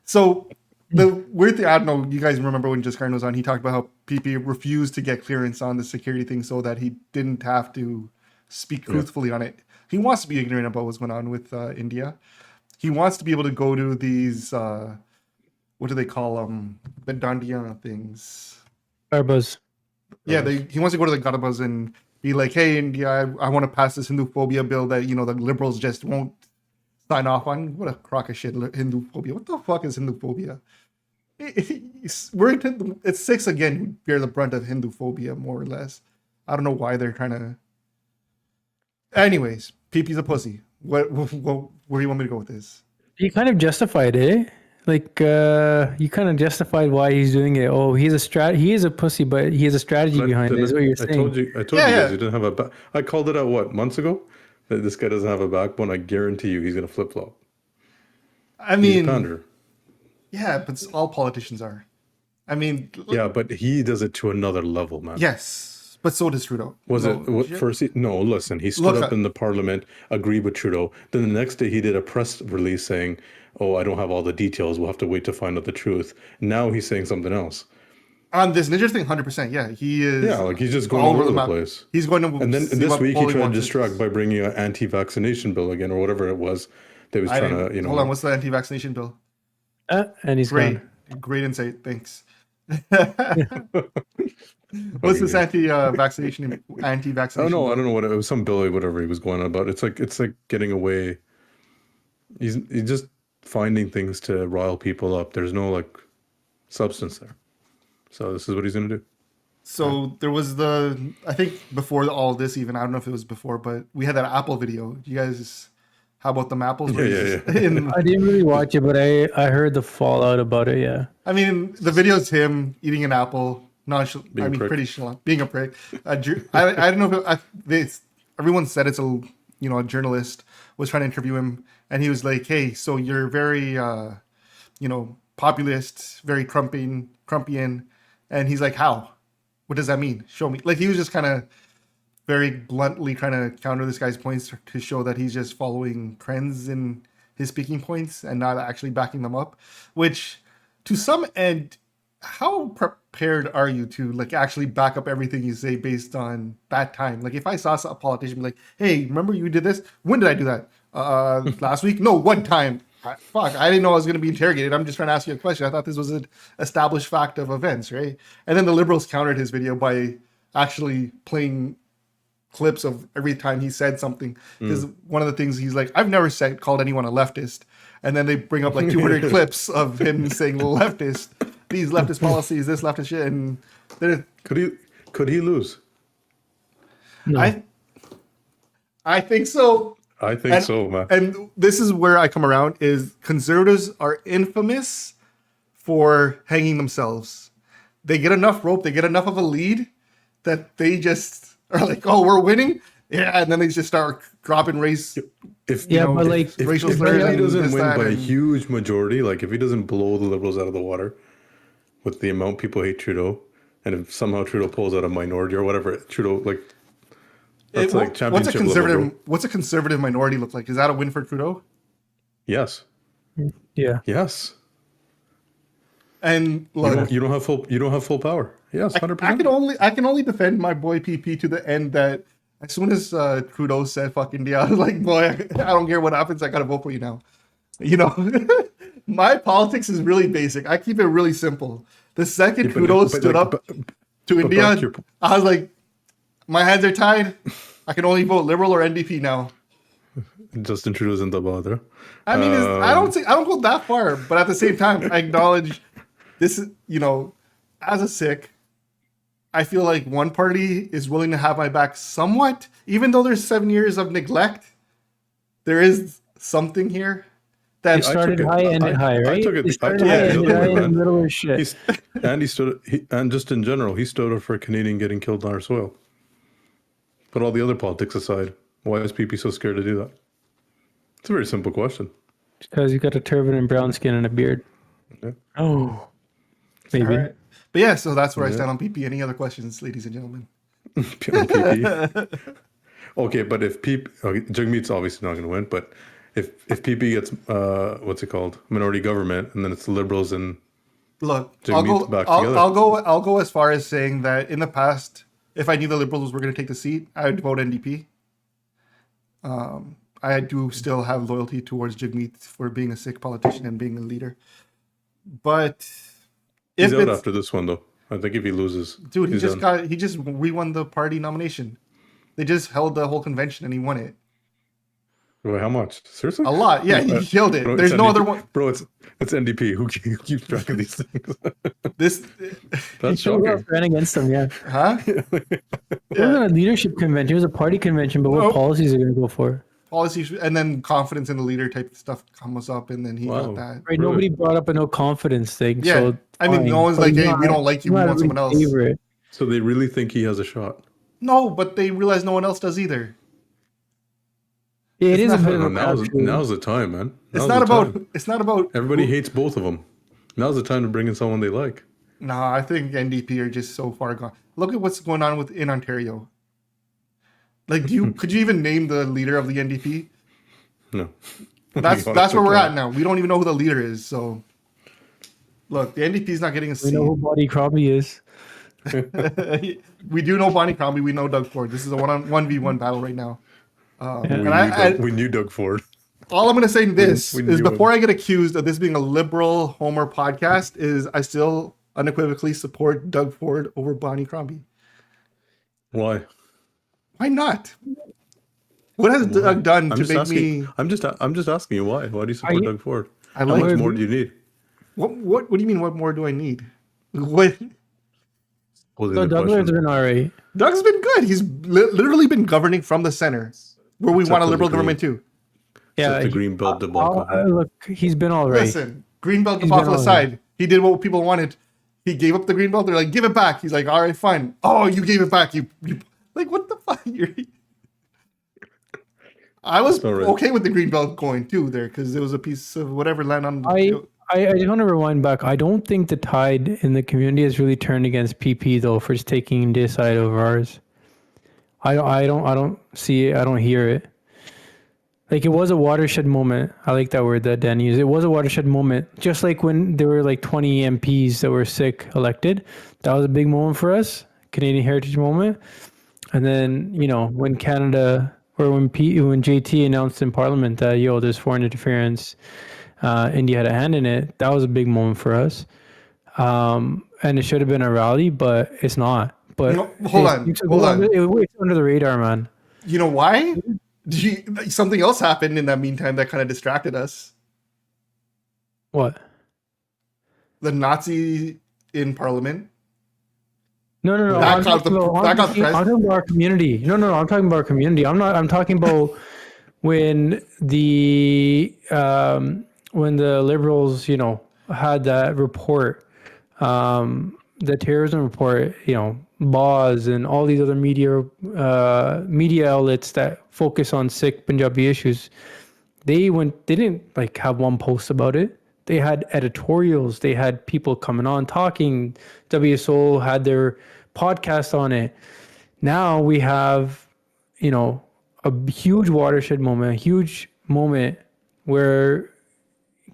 So the weird thing, I don't know, you guys remember when Just Karen was on, he talked about how PP refused to get clearance on the security thing so that he didn't have to speak truthfully on it. He wants to be ignorant about what's going on with India. He wants to be able to go to these, what do they call them? The Dandiya things. Arbas. Yeah, he wants to go to the Gadabas and be like, hey, India, I want to pass this Hindu phobia bill that, the liberals just won't sign off on. What a crock of shit, Hindu phobia. What the fuck is Hindu phobia? It's six again who bear the brunt of Hindu phobia, more or less. I don't know why they're trying to. Anyways, PP's a pussy. Where do you want me to go with this? You kind of justified it. Like you kind of justified why he's doing it. Oh, he is a pussy, but he has a strategy behind it. Is what you're saying. I told you guys he didn't have a I called it out months ago that this guy doesn't have a backbone. I guarantee you he's gonna flip flop. I mean, he's a pounder. Yeah, but all politicians are. I mean, yeah, but he does it to another level, man. Yes, but so does Trudeau. No, listen, he stood up in the parliament, agreed with Trudeau. Then the next day he did a press release saying, oh, I don't have all the details. We'll have to wait to find out the truth. Now he's saying something else. On this Ninja thing, 100%. Yeah, he is. Yeah, like he's just going all over the place. He's going to. And then this week he tried to distract by bringing an anti-vaccination bill again, or whatever it was that he was trying to, Hold on, what's the anti-vaccination bill? And he's great. Gone. Great insight. Thanks. What's this anti-vaccination? Oh no, I don't know what it was. Some bill, whatever he was going on about. It's like getting away. He's just finding things to rile people up. There's no like substance there. So this is what he's gonna do. So there was I think before all this even, I don't know if it was before, but we had that Apple video. You guys, how about the apples? Yeah. I didn't really watch it, but I heard the fallout about it. Yeah. I mean, the video is him eating an apple. Being a prick. I don't know if everyone said it's a journalist was trying to interview him, and he was like, "Hey, so you're very populist, very Trumpian," and he's like, "How? What does that mean? Show me." Like he was just kind of very bluntly trying to counter this guy's points to show that he's just following trends in his speaking points and not actually backing them up, which to some end, how prepared are you to like actually back up everything you say based on that time? Like if I saw a politician be like, "Hey, remember you did this? When did I do that? Last week? No, one time. Fuck, I didn't know I was going to be interrogated. I'm just trying to ask you a question. I thought this was an established fact of events, right?" And then the liberals countered his video by actually playing clips of every time he said something. Because one of the things he's like, "I've never called anyone a leftist." And then they bring up like 200 clips of him saying leftist, these leftist policies, this leftist shit. And could he lose? No. I think so. I think so, man. And this is where I come around is conservatives are infamous for hanging themselves. They get enough rope, they get enough of a lead that they just are like, "Oh, we're winning." Yeah, and then they just start dropping racial if slurs. He doesn't win by a huge majority, like if he doesn't blow the liberals out of the water with the amount people hate Trudeau, and if somehow Trudeau pulls out a minority or whatever, Trudeau that's like championship level. What's a conservative minority look like? Is that a win for Trudeau? Yes. Yeah. Yes. And look, you don't have full power. Yes, 100%. I can only defend my boy PP to the end that as soon as Trudeau said "fuck India," I was like, "Boy, I don't care what happens. I gotta vote for you now." My politics is really basic. I keep it really simple. The second Trudeau stood up to India, I was like, my hands are tied. I can only vote Liberal or NDP now. Justin Trudeau's in the bother. I mean, I don't go that far, but at the same time, I acknowledge this is, as a Sikh, I feel like one party is willing to have my back somewhat, even though there's 7 years of neglect. There is something here that started high, ended high, right? I took it high, middle of shit. And just in general, he stood up for a Canadian getting killed on our soil. Put all the other politics aside. Why is PP so scared to do that? It's a very simple question. Because you got a turban and brown skin and a beard. Yeah. Oh, maybe. Right. But yeah, so that's where I stand on PP. Any other questions, ladies and gentlemen? PP. Okay, but if Jagmeet's obviously not going to win, but if PP gets minority government, and then it's the Liberals and Look, Jagmeet's back together. I'll go as far as saying that in the past, if I knew the Liberals were going to take the seat, I would vote NDP. I do still have loyalty towards Jagmeet for being a Sikh politician and being a leader. But he's out after this one, though. I think if he loses, dude, he just re-won the party nomination. They just held the whole convention and he won it. Bro, how much? Seriously? A lot. Yeah, he killed it. Bro, There's no NDP. other one. Bro, it's NDP. Who keeps track of these things? This That's Who shocking. ran against him? Yeah, huh? it wasn't a leadership convention; it was a party convention. But what Nope. policies are going to go for? Policies and then confidence in the leader type stuff comes up, and then he got that. Right? Nobody brought up a no confidence thing. Yeah, So I mean, fine. no one's But like, he's hey, we don't like you, we not want someone else. favorite. So they really think he has a shot. No, but they realize no one else does either. Yeah, it It's is a not- bit of a Now's crapshoot. the time, man. It's Now's not the about. time. It's not about. Everybody hates both of them. Now's the time to bring in someone they like. Nah, I think NDP are just so far gone. Look at what's going on in Ontario. Like, could you even name the leader of the NDP? No. That's where we're at now. We don't even know who the leader is. So, look, the NDP is not getting a We seat. know who Buddy Crombie is. We do know Bonnie Crombie. We know Doug Ford. This is a 1v1 battle right now. And We knew Doug Ford. all I'm going to say in this We is knew before I get accused of this being a liberal Homer podcast, is I still unequivocally support Doug Ford over Bonnie Crombie. Why? Why not? What has Doug done to make asking, me? I'm just asking you why. Why do you support Doug Ford? I How like- much more do you need? What do you mean? What more do I need? What? Posing So the Douglas question. has been alright. Doug's been good. He's literally been governing from the center, where we Except want a for the liberal green. government too. Yeah, the Greenbelt debacle. look, he's been all right. Listen, Greenbelt He's been debacle all aside, he did what people wanted. He gave up the Greenbelt. They're like, give it back. He's like, all right, fine. Oh, you gave it back. You like, what the fuck? I was All right. okay with the Greenbelt going too there because it was a piece of whatever land on. I just want to rewind back. I don't think the tide in the community has really turned against PP though for just taking this side over ours. I don't see it. I don't hear it. Like it was a watershed moment. I like that word that Danny used. It was a watershed moment. Just like when there were like 20 MPs that were sick elected. That was a big moment for us. Canadian Heritage moment. And then, when Canada or when JT announced in Parliament that, there's foreign interference, India had a hand in it, that was a big moment for us. And it should have been a rally, but it's not. But No, hold on. It's under the radar, man. You know why? Something else happened in that meantime that kind of distracted us. What? The Nazi in Parliament. No. That I'm got talking about our community. No. I'm talking about our community. I'm talking about when the liberals, had that report, the terrorism report, Boz and all these other media outlets that focus on Sikh Punjabi issues. They didn't like have one post about it. They had editorials. They had people coming on talking. WSO had their podcast on it. Now we have, a huge watershed moment, a huge moment where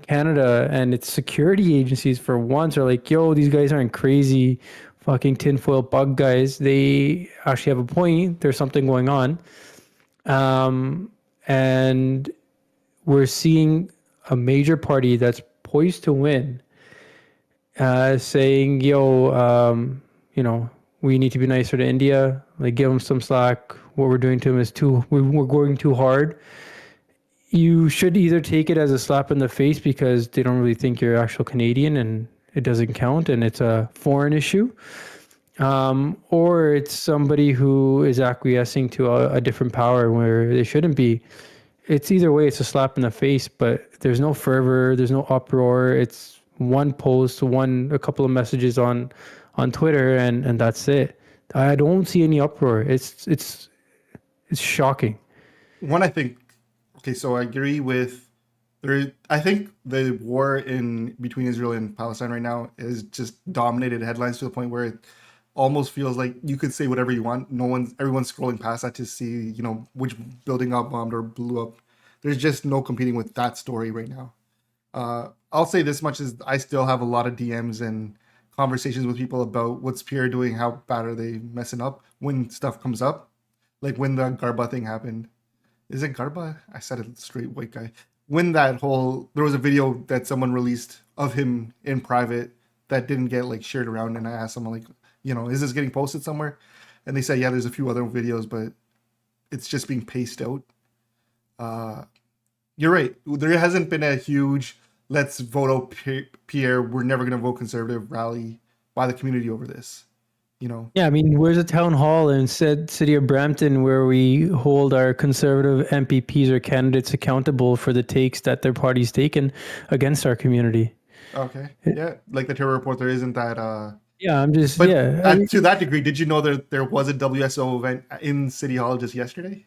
Canada and its security agencies for once are like, yo, these guys aren't crazy fucking tinfoil bug guys. They actually have a point. There's something going on. And we're seeing a major party that's poised to win saying, yo, we need to be nicer to India. Like, give them some slack. What we're doing to them is we're going too hard. You should either take it as a slap in the face because they don't really think you're actual Canadian and it doesn't count and it's a foreign issue. Or it's somebody who is acquiescing to a different power where they shouldn't be. It's either way, it's a slap in the face, but there's no fervor, there's no uproar. It's one post, a couple of messages on Twitter, and that's it. I don't see any uproar. It's shocking. One, I think. Okay, so I agree with. I think the war between Israel and Palestine right now is just dominated headlines to the point where it almost feels like you could say whatever you want. Everyone's scrolling past that to see, which building got bombed or blew up. There's just no competing with that story right now. I'll say this much: is I still have a lot of DMs and conversations with people about what's Pierre doing, how bad are they messing up when stuff comes up, like when the Garba thing happened. Is it Garba? I said it straight, white guy. When that whole there was a video that someone released of him in private that didn't get like shared around, and I asked someone like, is this getting posted somewhere? And they said, yeah, there's a few other videos, but it's just being paced out. You're right. There hasn't been a huge let's vote out Pierre. We're never going to vote conservative rally by the community over this. Yeah, I mean, where's a town hall in said city of Brampton where we hold our conservative MPPs or candidates accountable for the takes that their party's taken against our community? Okay. Yeah, like the terror report, there isn't that. Yeah, I'm just But yeah. to that degree, did you know that there was a WSO event in City Hall just yesterday?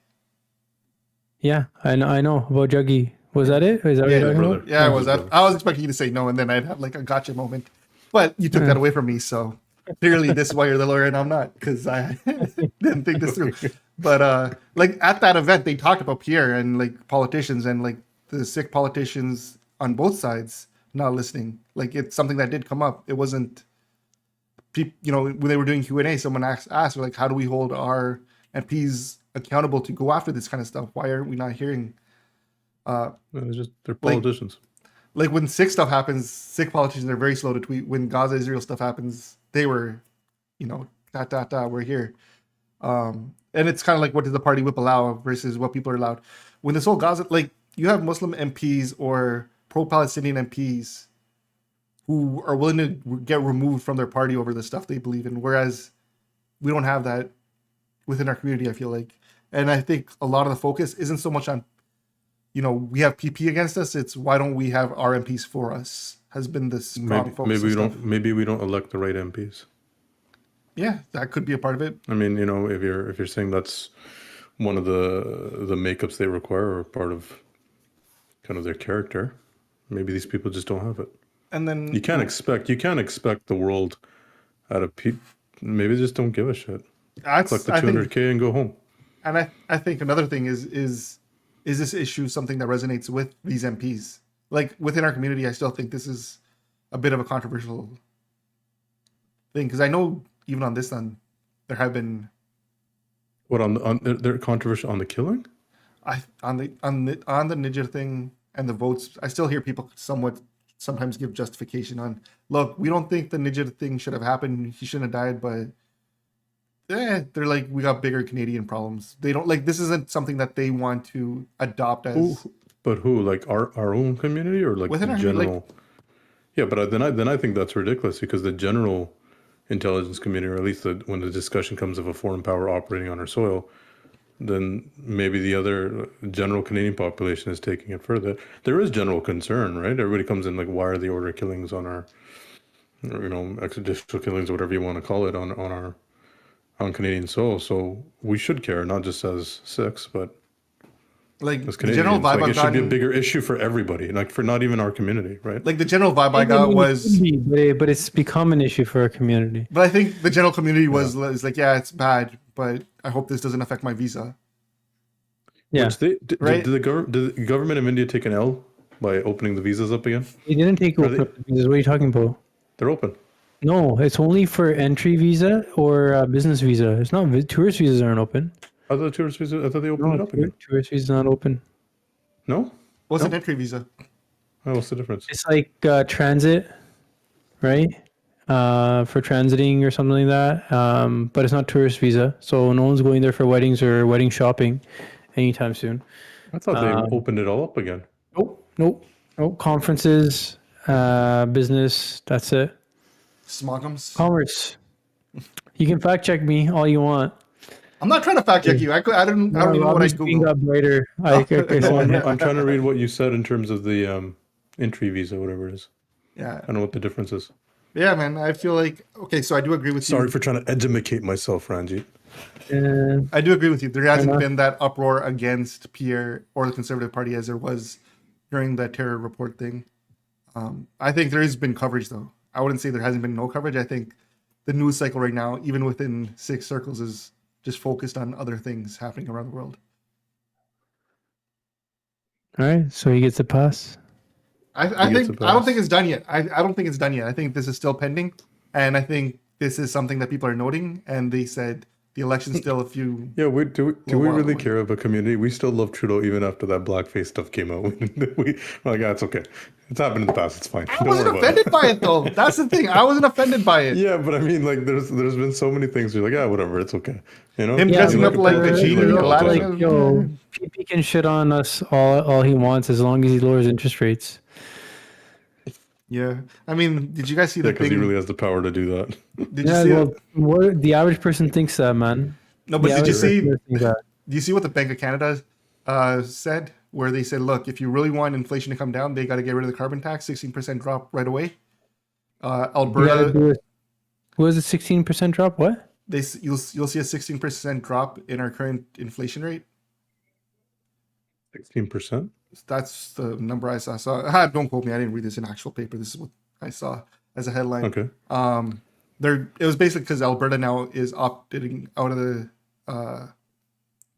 Yeah, I know about Juggy. Was that it? Is that what Yeah, you're talking brother. about? Yeah, I was expecting you to say no, and then I'd have like a gotcha moment. But you took that away from me, so clearly this is why you're the lawyer and I'm not, because I didn't think this through. But like at that event, they talked about Pierre and like politicians and like the sick politicians on both sides not listening. Like it's something that did come up. It wasn't, when they were doing Q&A, someone asked like, how do we hold our MPs accountable to go after this kind of stuff? Why aren't we not hearing? They're politicians. Like when sick stuff happens, sick politicians are very slow to tweet. When Gaza Israel stuff happens, they were, we're here. And it's kind of like, what does the party whip allow versus what people are allowed? When this whole Gaza, like you have Muslim MPs or pro-Palestinian MPs who are willing to get removed from their party over the stuff they believe in, whereas we don't have that within our community, I feel like. And I think a lot of the focus isn't so much on, we have PP against us. It's why don't we have our MPs for us? Has been this strong focus. Maybe we don't elect the right MPs. Yeah, that could be a part of it. I mean, if you're saying that's one of the makeups they require or part of kind of their character, maybe these people just don't have it. And then you can't expect the world out of people. Maybe they just don't give a shit. Collect the $200K and go home. And I think another thing is this issue something that resonates with these MPs? Like within our community, I still think this is a bit of a controversial thing because I know even on this one, there have been they're controversial on the killing. On the Niger thing and the votes. I still hear people sometimes give justification on. Look, we don't think the Niger thing should have happened. He shouldn't have died, but. They're like, we got bigger Canadian problems. They don't like this isn't something that they want to adopt as. But who, like our own community or like within the general? Yeah, but then I think that's ridiculous because the general intelligence community, or at least when the discussion comes of a foreign power operating on our soil, then maybe the other general Canadian population is taking it further. There is general concern, right? Everybody comes in like, why are the order killings on our, extrajudicial killings, whatever you want to call it, on Canadian soil, so we should care, not just as Sikhs, but like as Canadians. The general vibe like, it should be a bigger issue for everybody, like for not even our community, right? Like the general vibe I got was, but it's become an issue for our community. But I think the general community was like, yeah, it's bad, but I hope this doesn't affect my visa. Yeah, did the government of India take an L by opening the visas up again? They didn't take open up the visas. What are you talking about? They're open. No, it's only for entry visa or business visa. It's not tourist visas aren't open. I thought tourist visas. I thought they opened it up again. Tourist visas not open. No. What's an entry visa? Oh, what's the difference? It's like transit, right? For transiting or something like that. But it's not tourist visa, so no one's going there for weddings or wedding shopping anytime soon. I thought they opened it all up again. Nope. Conferences, business. That's it. Smoggums. Commerce. You can fact check me all you want. I'm not trying to fact check you. I don't even know what I Googled. Got brighter. I'm trying to read what you said in terms of the entry visa, whatever it is. Yeah. I don't know what the difference is. Yeah, man. I feel like okay. So I do agree with you. Sorry for trying to educate myself, Ranjit. I do agree with you. There hasn't been that uproar against Pierre or the Conservative Party as there was during the terror report thing. I think there has been coverage though. I wouldn't say there hasn't been no coverage. I think the news cycle right now, even within Sikh circles, is just focused on other things happening around the world. All right, so he gets a pass. I He gets think a I don't pass. think it's done yet. I don't think it's done yet. I think this is still pending, and I think this is something that people are noting. And they said the election's still a few. Yeah, do we Little while really away. care about community? We still love Trudeau even after that blackface stuff came out. We're like, it's okay. It's happened in the past. It's fine. I wasn't offended by it though. That's the thing. I wasn't offended by it. Yeah, but I mean, like, there's been so many things where you're like, yeah, whatever, it's okay. You know, Him Yeah, dressing you up like a politician, you Vegeta, like a Aladdin. like, politician. yo, PP can shit on us all he wants as long as he lowers interest rates. Yeah, I mean, did you guys see Yeah, the because thing? he really has the power to do that. Did you Yeah, see well, it? what the average person thinks that, man. No, but The did you average see? person thinks that. Do you see what the Bank of Canada said? Where they said, look, if you really want inflation to come down, they got to get rid of the carbon tax, 16% drop right away. You gotta Alberta, do it. What was it, 16% drop? What? you'll see a 16% drop in our current inflation rate. 16%. That's the number I saw. So don't quote me. I didn't read this in actual paper. This is what I saw as a headline. Okay. It was basically because Alberta now is opting out of the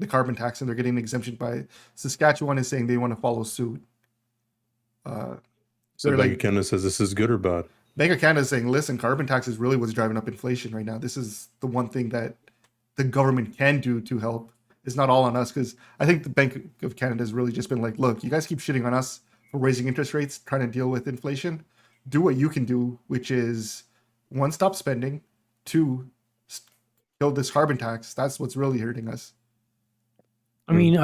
carbon tax and they're getting an exemption by Saskatchewan is saying they want to follow suit. So They're Bank like of Canada says this is good or bad. Bank of Canada is saying, listen, carbon tax is really what's driving up inflation right now. This is the one thing that the government can do to help. It's not all on us because I think the Bank of Canada has really just been like, look, you guys keep shitting on us for raising interest rates, trying to deal with inflation. Do what you can do, which is one, stop spending, two, kill this carbon tax. That's what's really hurting us. I mean,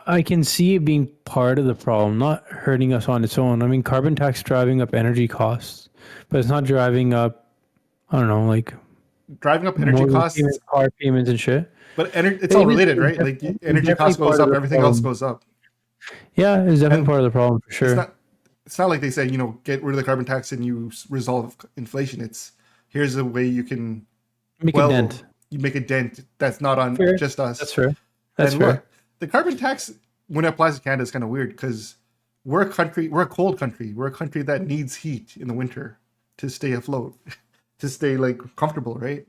I can see it being part of the problem, not hurting us on its own. I mean, carbon tax driving up energy costs, but it's not driving up, I don't know, like Driving up energy mortgage costs, payments, car payments and shit. but it's all related, right? Like energy cost goes up, everything else goes up. Yeah, it's definitely And part of the problem for sure. It's not like they say, get rid of the carbon tax and you resolve inflation. It's here's a way you can Make a dent. You make a dent that's not on Fair. just us. That's fair. That's And fair. look, the carbon tax when it applies to Canada is kind of weird because we're a cold country. We're a country that needs heat in the winter to stay afloat, to stay like comfortable, right?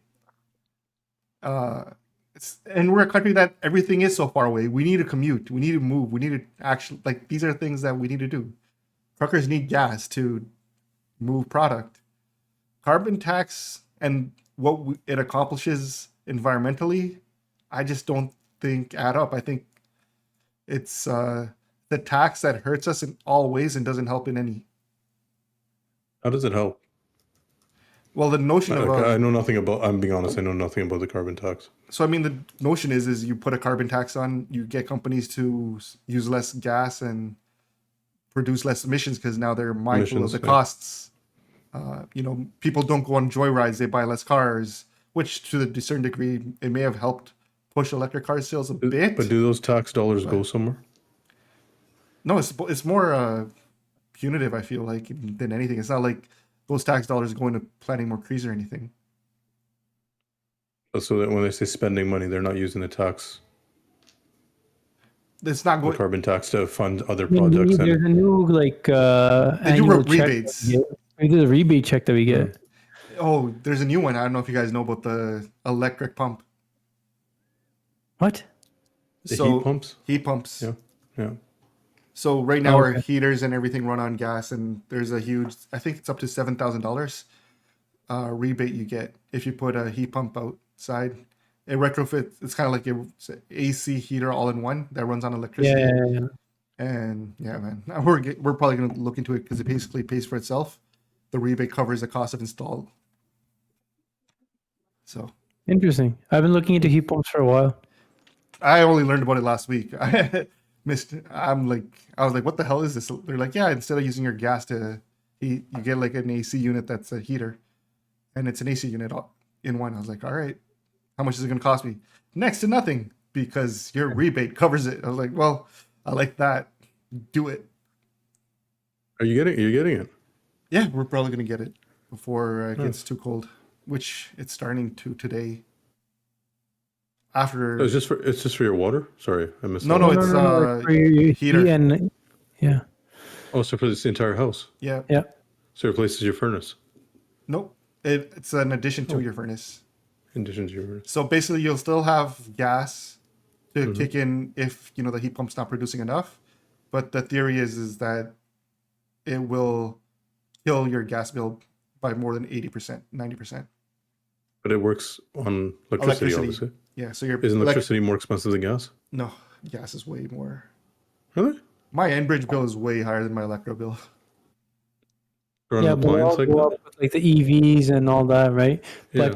And we're a country that everything is so far away. We need to commute. We need to move. We need to actually these are things that we need to do. Truckers need gas to move product. Carbon tax and what it accomplishes environmentally, I just don't think add up. I think it's the tax that hurts us in all ways and doesn't help in any. How does it help? Well, the notion of I know nothing about. I'm being honest. I know nothing about the carbon tax. so I mean the notion is you put a carbon tax on, you get companies to use less gas and produce less emissions because now they're mindful of the costs. People don't go on joyrides; they buy less cars, which to a certain degree it may have helped push electric car sales a bit. But do those tax dollars go somewhere? No, it's more punitive. I feel like than anything. It's not like those tax dollars go into planting more trees or anything. So that when they say spending money, they're not using the tax, It's not the going. carbon tax to fund other I mean, projects. there's a new They do annual check rebates. that we get. We do the rebate check that we get. Oh, there's a new one. I don't know if you guys know about the electric pump. What? The heat pumps? Heat pumps. Yeah. So right now our heaters and everything run on gas, and there's a huge. I think it's up to $7,000 rebate you get if you put a heat pump outside. It retrofits. It's kind of like an AC heater all in one that runs on electricity. Yeah. And yeah, man, we're probably gonna look into it because it basically pays for itself. The rebate covers the cost of install. So Interesting. I've been looking into heat pumps for a while. I only learned about it last week. I was like, what the hell is this? They're like, yeah, instead of using your gas to heat, you get like an AC unit that's a heater, and it's an AC unit in one. I was like, all right, how much is it gonna cost me? Next to nothing because your rebate covers it. I was like, well, I like that. Do it. Are you getting it? Yeah, we're probably gonna get it before it gets too cold, which it's starting to today. After It's just for your water. Sorry, I missed. No, that. it's for your heater. And yeah. Oh, so for this entire house. Yeah. Yeah. So it replaces your furnace. Nope. It's an addition to your furnace. In addition to your furnace. So basically, you'll still have gas to kick in if the heat pump's not producing enough. But the theory is that it will kill your gas bill by more than 80%, 90%. But it works on electricity, obviously. Yeah, so your Isn't electricity more expensive than gas? No, gas is way more. Really? My Enbridge bill is way higher than my electro bill. Or an Yeah, but appliance like go that? up with like the EVs and all that, right? Yeah.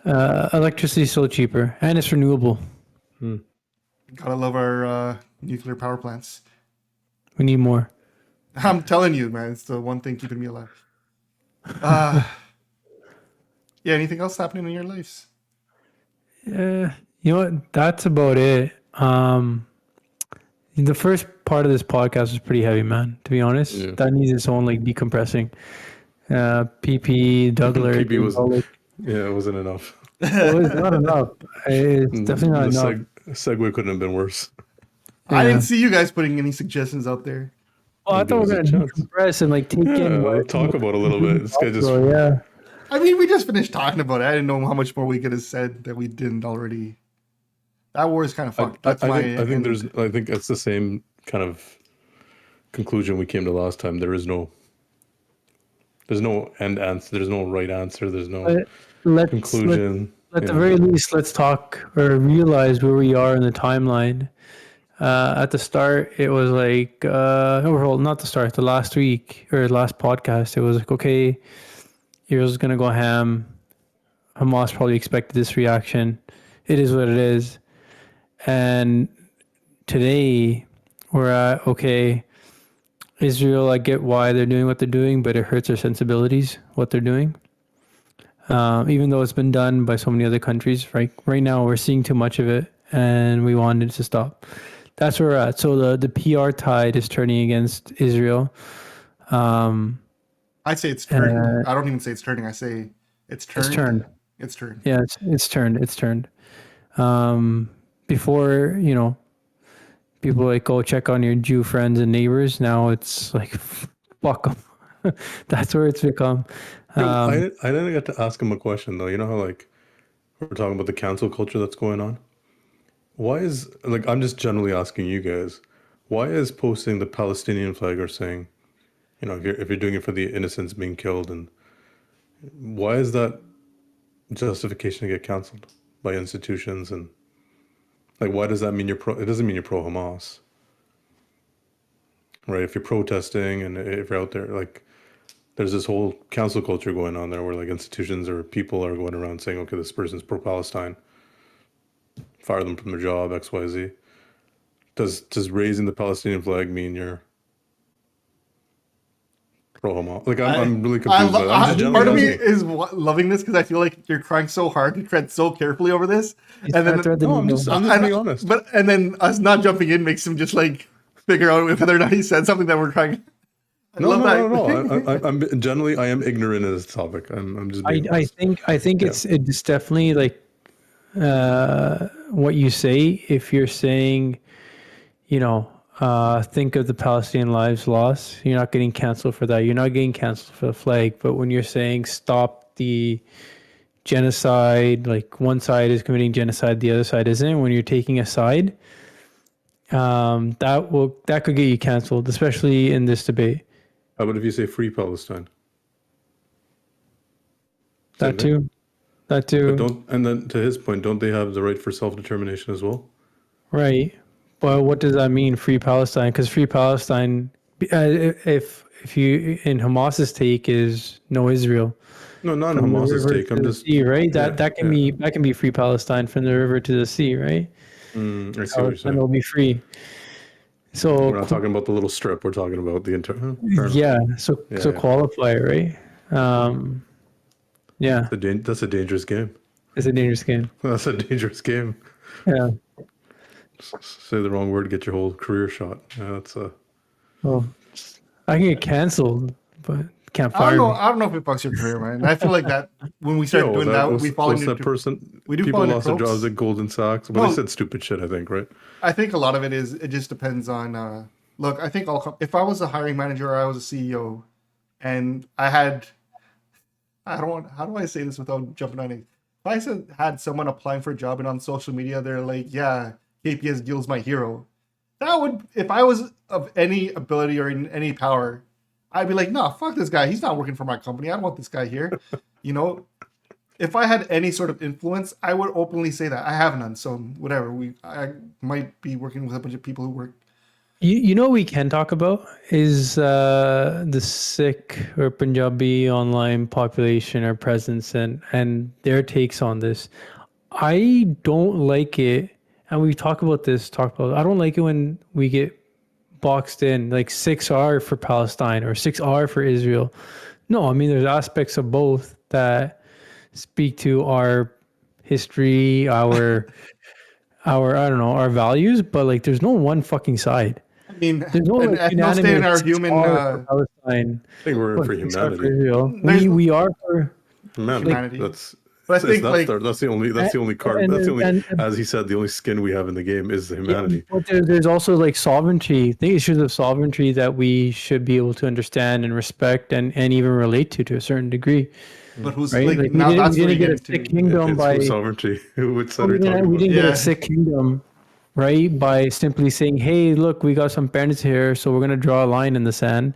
But electricity is still cheaper and it's renewable. Gotta love our nuclear power plants. We need more. I'm telling you, man, it's the one thing keeping me alive. Yeah, anything else happening in your lives? You know what? That's about it. The first part of this podcast was pretty heavy, man. To be honest, Yeah. that needs its own like decompressing. PP, Douglas, PP was, all, like, it wasn't enough. it was not enough. It's definitely not The enough. segue couldn't have been worse. I Yeah. didn't see you guys putting any suggestions out there. Well, I thought we Give were us a gonna chance. decompress and like take in what Talk about it a little bit. This guy just So, yeah. I mean, we just finished talking about it. I didn't know how much more we could have said that we didn't already. That war is kind of fucked. That's I my. think it's the same kind of conclusion we came to last time. There's no end answer. There's no right answer. There's no conclusion. At the very least, let's talk or realize where we are in the timeline. At the start, it was like, overall, not the start, the last week or last podcast, it was like, okay, Israel's going to go ham. Hamas probably expected this reaction. It is what it is. And today, we're at, okay, Israel, I get why they're doing what they're doing, but it hurts their sensibilities, what they're doing. Even though it's been done by so many other countries, right? Right now, we're seeing too much of it, and we wanted it to stop. That's where we're at. So the PR tide is turning against Israel. I'd say it's turned. I don't even say it's turning. I say it's turned. It's turned. It's turned. Yeah, it's turned. It's turned. Before, people like go check on your Jew friends and neighbors. Now it's like, fuck them. That's where it's become. I didn't get to ask him a question though. You know how like we're talking about the cancel culture that's going on? Why is, like, I'm just generally asking you guys, why is posting the Palestinian flag or saying, if you're doing it for the innocents being killed, and why is that justification to get canceled by institutions? And like, why does that mean you're pro? It doesn't mean you're pro Hamas, right? If you're protesting and if you're out there, like, there's this whole cancel culture going on there where like institutions or people are going around saying, okay, this person's pro Palestine, fire them from their job, XYZ. Does raising the Palestinian flag mean you're pro Hamas? Like, I'm really confused by that. Part of me is loving this because I feel like you're trying so hard to tread so carefully over this, and then I'm just being honest. And then us not jumping in makes him just like figure out whether or not he said something that we're trying. No. I'm generally, I am ignorant of this topic. I'm just. I think it's definitely like what you say. If you're saying, think of the Palestinian lives lost, you're not getting canceled for that. You're not getting canceled for the flag. But when you're saying stop the genocide, like one side is committing genocide, the other side isn't. When you're taking a side, that could get you canceled, especially in this debate. How about if you say free Palestine? That too. But and then to his point, don't they have the right for self-determination as well? Right. But what does that mean, free Palestine? Because free Palestine, if you in Hamas's take is no Israel. No, not in Hamas's take. I'm just sea, right. That can be free Palestine from the river to the sea, right? I see what you're saying. And it'll be free. So we're not talking about the little strip. We're talking about the entire. Yeah. So qualifier, right? Yeah. That's a dangerous game. It's a dangerous game. That's a dangerous game. Yeah. Say the wrong word, get your whole career shot. Yeah, that's Well, I can get canceled, but can't fire me. I don't know if it fucks your career, man. I feel like that when we start doing that, we fall into that person. We do people fall into lost their tropes. jobs at Goldman Sachs. Well, they said stupid shit, I think, right? I think a lot of it is, it just depends on, look, I think if I was a hiring manager or I was a CEO and how do I say this without jumping on it? If I had someone applying for a job and on social media, they're like, yeah, KPS Deal's my hero. That would, if I was of any ability or in any power, I'd be like, no, fuck this guy. He's not working for my company. I don't want this guy here. You know, if I had any sort of influence, I would openly say that. I have none, so whatever. I might be working with a bunch of people who work. You know what we can talk about is the Sikh or Punjabi online population or presence and their takes on this. I don't like it, and we talk about this. I don't like it when we get boxed in like 6R for Palestine or 6R for Israel. No, I mean there's aspects of both that speak to our history, our I don't know, our values, but like there's no one fucking side. I mean, There's no like, no state in our unanimous human. for Palestine. I think we're in for Six are for humanity. Israel. We are for Humanity. But I think That's the only card. and- That's the only, and- as he said, the only skin we have in the game is the humanity. But there's also like sovereignty, the issues of sovereignty that we should be able to understand and respect and even relate to a certain degree. But who's Right? like Like, now? we That's didn't where get a you sick get kingdom It's by sovereignty. Which side are we you talking didn't, we about? didn't get Yeah. a sick kingdom, right? By simply saying, "Hey, look, we got some parents here, so we're gonna draw a line in the sand."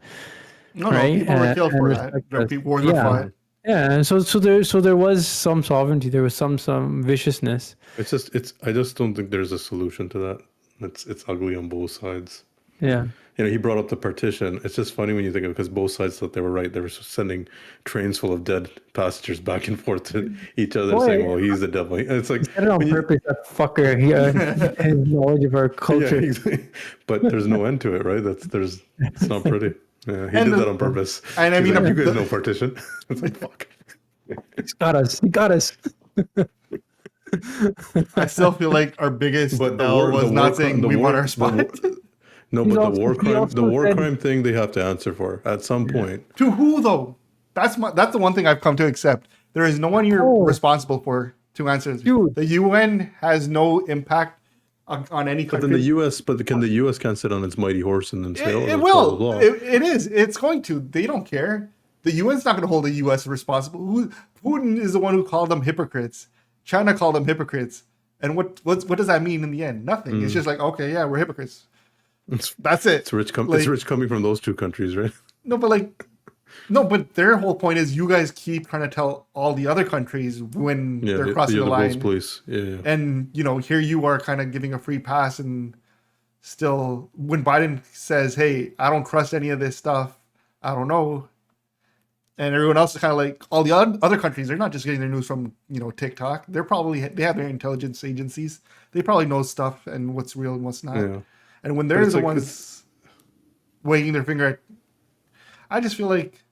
No, right? people were killed And for that. respect There us. people wars were Yeah. fought. Yeah, and so there was some sovereignty, there was some viciousness. I just don't think there's a solution to that. It's ugly on both sides. Yeah. You know, he brought up the partition. It's just funny when you think of it because both sides thought they were right. They were sending trains full of dead passengers back and forth to each other, Boy, saying, "Well, he's the devil." And it's like I don't know on when you- purpose, that fucker. He has knowledge of our yeah, culture. exactly. But there's no end to it, right? It's not pretty. Yeah, he And did the- that on purpose. and I He's mean, like, you guys the- know partition. It's like fuck. He's got us. He got us. I still feel like our biggest But the L war- was the not war saying crime- the we war- want our the spot. war- No, He's but also- the war he crime, also the war said- crime thing, they have to answer for at some point. To who though? That's the one thing I've come to accept. There is no one you're Oh. responsible for to answer. Dude. The UN has no impact on any But country. then the U.S. But can the U.S. can't sit on its mighty horse and then say, "Oh, it that's will. blah, blah, blah." It is. It's going to. They don't care. The UN's not going to hold the US responsible. Putin is the one who called them hypocrites. China called them hypocrites. And what does that mean in the end? Nothing. It's just like, okay, yeah, we're hypocrites. That's it. It's rich. It's Like- rich coming from those two countries, right? No, but their whole point is you guys keep trying to tell all the other countries when Yeah, they're crossing the other line. world's police. Yeah. And here you are kind of giving a free pass, and still when Biden says, "Hey, I don't trust any of this stuff. I don't know," and everyone else is kind of like all the other countries. They're not just getting their news from TikTok. They have their intelligence agencies. They probably know stuff and what's real and what's not. Yeah. And when they're it's the like- ones wagging their finger at, I just feel like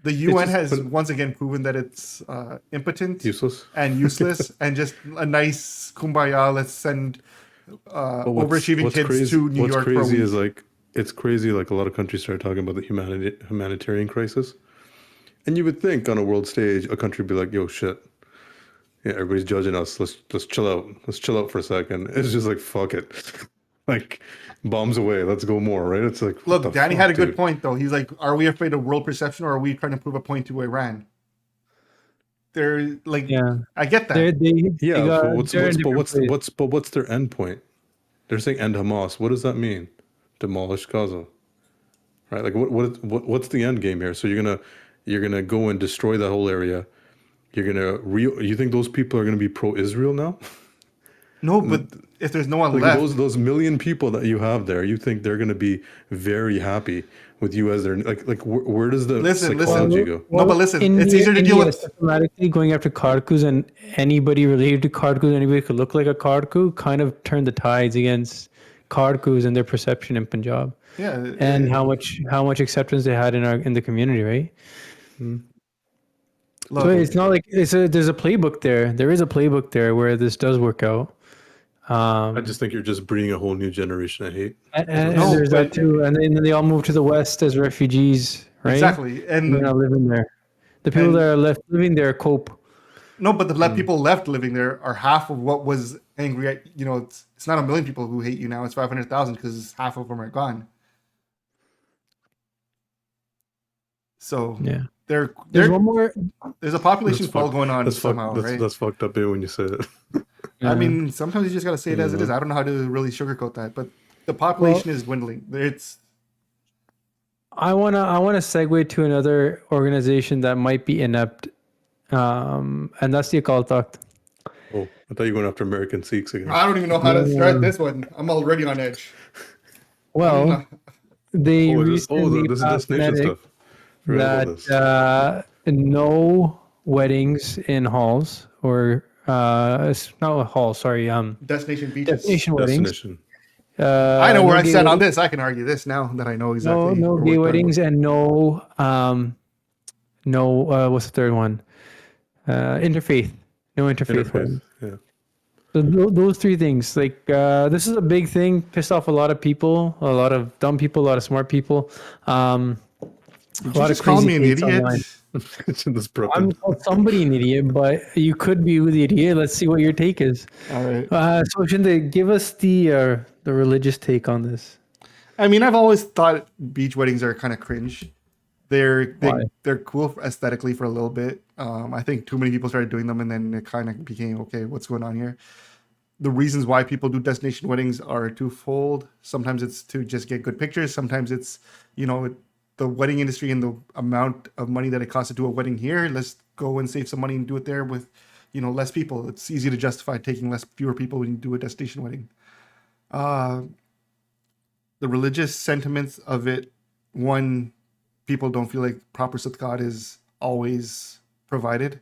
the UN has once again proven that it's impotent, Useless. and useless, and just a nice kumbaya. Let's send But overachieving kids crazy, to New what's York for a crazy week. is like it's crazy. Like a lot of countries start talking about the humanitarian crisis, and you would think on a world stage, a country would be like, "Yo, shit, yeah, everybody's judging us. Let's chill out. Let's chill out for a second." It's just like fuck it, like bombs away. Let's go more, right? It's like what Look, the Danny fuck, had a good dude? point though. He's like, "Are we afraid of world perception, or are we trying to prove a point to Iran?" They're like, Yeah. I get that. Yeah, they got- but they're in different places. what's their end point? They're saying end Hamas. What does that mean? Demolish Gaza, right? Like what's the end game here? So you're gonna go and destroy that whole area. You think those people are gonna be pro-Israel now? No, but if there's no one Like left, those million people that you have there, you think they're gonna be very happy with you as their where does the Listen. psychology go? No, but listen, it's easier to deal with. Systematically going after Kharkus, and anybody related to Kharkus, anybody could look like a Kharku, kind of turned the tides against Kharkus and their perception in Punjab, Yeah, and how much acceptance they had in the community, right? look, So it's not like there's a playbook there. There is a playbook there where this does work out. I just think you're just breeding a whole new generation of hate. And No, there's that but- too. And then they all move to the West as refugees, right? exactly. And they're And not living there. The people And- that are left living there cope. no, but the people left living there are half of what was angry at. It's not 1 million people who hate you now. It's 500,000 because half of them are gone. So Yeah. there's There's one more. a population That's fall fucked- going on That's somehow, fucked. right? That's fucked up when you say it. I mean, sometimes you just gotta say it as it is. I don't know how to really sugarcoat that, but The population is dwindling. It's I wanna segue to another organization that might be inept, and that's the Akal Takht. Oh, I thought you were going after American Sikhs again. I don't even know how to start this one. I'm already on edge. Well, they This is recently this is passed an destination edict stuff. Forgot about this. that no weddings in halls or it's not a hall. Sorry, Destination beaches. destination weddings. Destination. I know where no I gay stand on weddings- this. I can argue this now that I know No, exactly. no what gay we're talking weddings about. and no what's the third one? Interfaith. No interfaith weddings. Yeah. So those three things, like this is a big thing, pissed off a lot of people, a lot of dumb people, a lot of smart people. A Did lot you of just call crazy me an takes idiot? online. It's in this I'm Brooklyn. called somebody an idiot, but you could be the idiot. Let's see what your take is. All right. So Shinde, give us the religious take on this. I mean, I've always thought beach weddings are kind of cringe. They're Why? they're cool aesthetically for a little bit. I think too many people started doing them, and then it kind of became okay. What's going on here? The reasons why people do destination weddings are twofold. Sometimes it's to just get good pictures. Sometimes it's, the wedding industry and the amount of money that it costs to do a wedding here. Let's go and save some money and do it there with, less people. It's easy to justify taking fewer people when you do a destination wedding. The religious sentiments of it, one, people don't feel like proper satkat is always provided.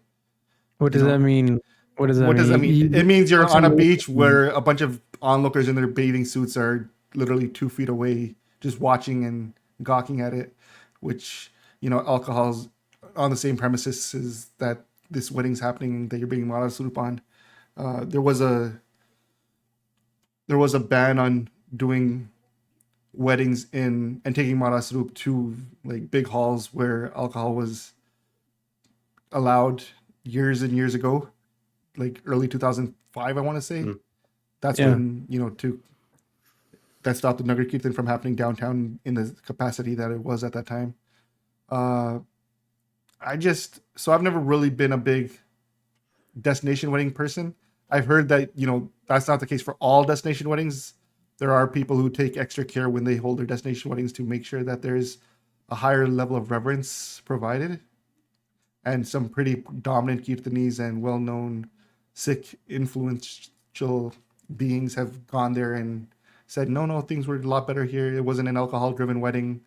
What does that mean? What does that What mean? does that mean? You- It means you're on a Awesome. beach where a bunch of onlookers in their bathing suits are literally 2 feet away, just watching and gawking at it, which, alcohol's on the same premises as that this wedding's happening, that you're being Mara Surup on. There was a ban on doing weddings and taking Mara Surup to like big halls where alcohol was allowed years and years ago, like early 2005, I want to say. That's Yeah. when, that stopped the Nagar Kirtan from happening downtown in the capacity that it was at that time. I've never really been a big destination wedding person. I've heard that, that's not the case for all destination weddings. There are people who take extra care when they hold their destination weddings to make sure that there's a higher level of reverence provided. And some pretty dominant Kirtanis and well-known Sikh influential beings have gone there and said, no, things were a lot better here. It wasn't an alcohol-driven wedding.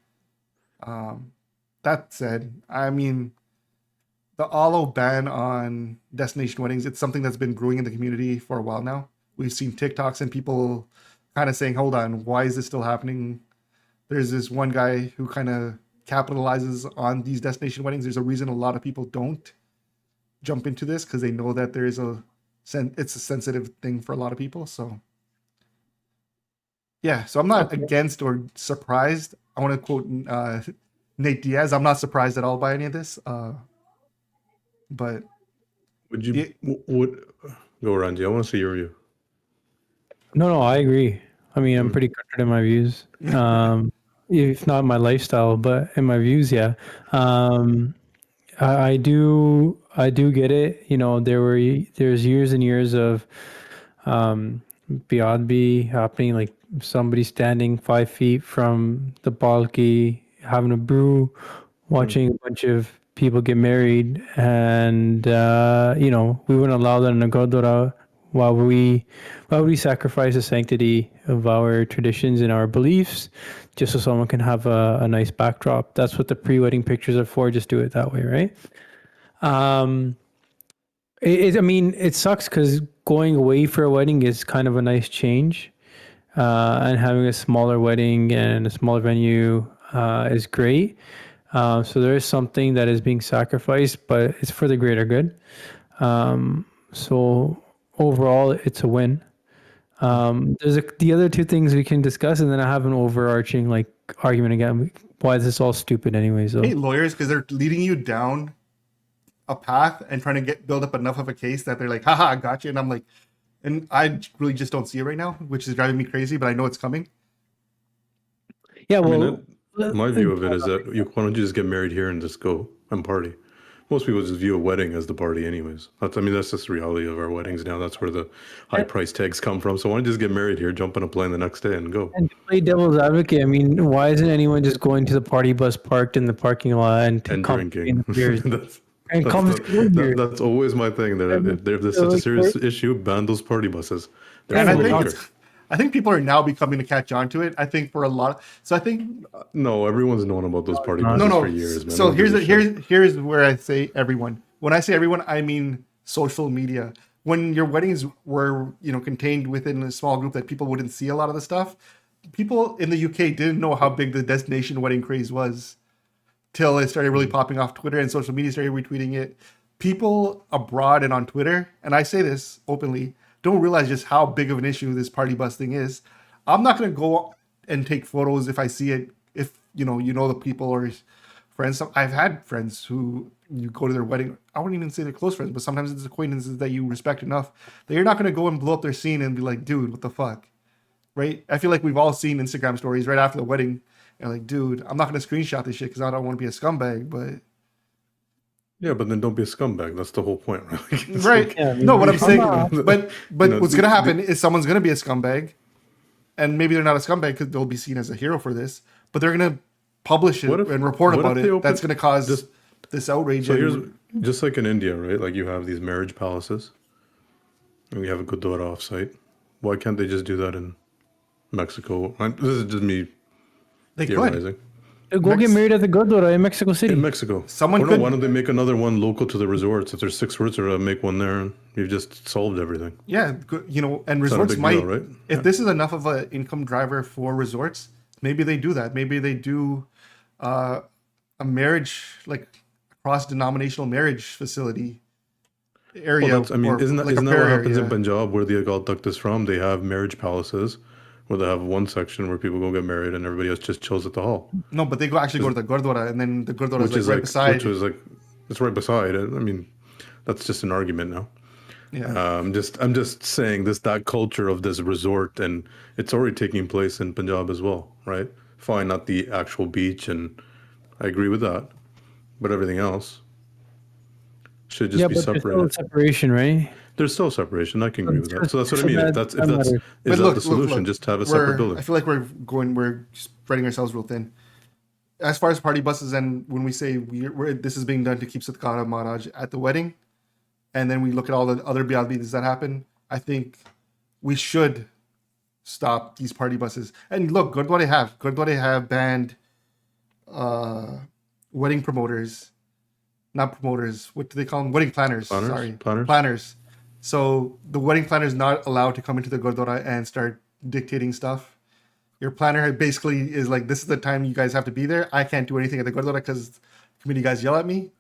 That said, I mean, the Alo ban on destination weddings, it's something that's been brewing in the community for a while now. We've seen TikToks and people kind of saying, hold on, why is this still happening? There's this one guy who kind of capitalizes on these destination weddings. There's a reason a lot of people don't jump into this, because they know that it's a sensitive thing for a lot of people. So yeah, so I'm not against or surprised. I want to quote Nate Diaz. I'm not surprised at all by any of this. But Would you go, Ranji? I want to see your review. No, I agree. I mean, I'm pretty cluttered in my views. If not my lifestyle, but in my views, yeah. I do get it. There's years and years of Biadbi happening, like somebody standing 5 feet from the balcony, having a brew, watching a bunch of people get married, and we wouldn't allow that in a Gurdwara. Why would we sacrifice the sanctity of our traditions and our beliefs just so someone can have a nice backdrop? That's what the pre-wedding pictures are for. Just do it that way, right? It sucks because going away for a wedding is kind of a nice change, and having a smaller wedding and a smaller venue is great. So there is something that is being sacrificed, but it's for the greater good. So overall, it's a win. There's the other two things we can discuss, and then I have an overarching argument again. Why is this all stupid anyways? I hate lawyers because they're leading you down a path and trying to build up enough of a case that they're like, haha, I got you. And I'm like, and I really just don't see it right now, which is driving me crazy, but I know it's coming. Yeah, well, My view of it is that why don't you just get married here and just go and party? most people just view a wedding as the party, anyways. That's just the reality of our weddings now. That's where the high price tags come from. So why don't you just get married here, jump on a plane the next day, and go? And to play devil's advocate, I mean, why isn't anyone just going to the party bus parked in the parking lot and Drinking. beers? that's, And that's always my thing. If there's such a serious issue, ban those party buses. They're And I think people are now becoming to catch on to it. I think for a lot. So I think no, everyone's known about those party buses for years, man. So here's where I say everyone. When I say everyone, I mean social media. When your weddings were contained within a small group that people wouldn't see a lot of the stuff, people in the UK didn't know how big the destination wedding craze was till it started really popping off Twitter and social media started retweeting it. People abroad and on Twitter, and I say this openly, don't realize just how big of an issue this party bus thing is. I'm not going to go and take photos if I see it, if you know the people or friends. I've had friends who you go to their wedding. I wouldn't even say they're close friends, but sometimes it's acquaintances that you respect enough that you're not going to go and blow up their scene and be like, dude, what the fuck? Right? I feel like we've all seen Instagram stories right after the wedding. And like, dude, I'm not going to screenshot this shit because I don't want to be a scumbag, but... Yeah, but then don't be a scumbag. That's the whole point, right? Right. Yeah, no, what I'm saying... But what's going to happen is someone's going to be a scumbag, and maybe they're not a scumbag because they'll be seen as a hero for this, but they're going to publish it and report about it. That's going to cause this outrage. So here's... Just like in India, right? Like you have these marriage palaces, and we have a Gurdwara offsite. Why can't they just do that in Mexico? This is just me theorizing. Go get married at the Gurdwara in Mexico City. In Mexico. Why don't they make another one local to the resorts? If there's 6 resorts, make one there, and you've just solved everything. Yeah, and resorts might, deal, right? If this is enough of an income driver for resorts, maybe they do that. Maybe they do a marriage, like cross-denominational marriage facility area. Well, isn't that what happens in Punjab, where the Akal Takht is from? They have marriage palaces, where they have one section where people go get married and everybody else just chills at the hall. No, but they go to the Gurdwara, and then the Gurdwara is right beside. Which is it's right beside. I mean, that's just an argument now. Yeah. I'm just saying that culture of this resort, and it's already taking place in Punjab as well, right? Fine, not the actual beach, and I agree with that, but everything else should just be separated. There's still separation, right? There's still separation. I can agree with that. So that's what I mean. If that's the solution, just have a separate building. I feel like we're spreading ourselves real thin. As far as party buses, and when we say this is being done to keep Satkara Maharaj at the wedding, and then we look at all the other biadbis that happen, I think we should stop these party buses. And look, Gurdwara have banned wedding promoters, not promoters. What do they call them? Wedding planners. Planners. So the wedding planner is not allowed to come into the Gurdwara and start dictating stuff. Your planner basically is like, this is the time you guys have to be there. I can't do anything at the Gurdwara because committee guys yell at me.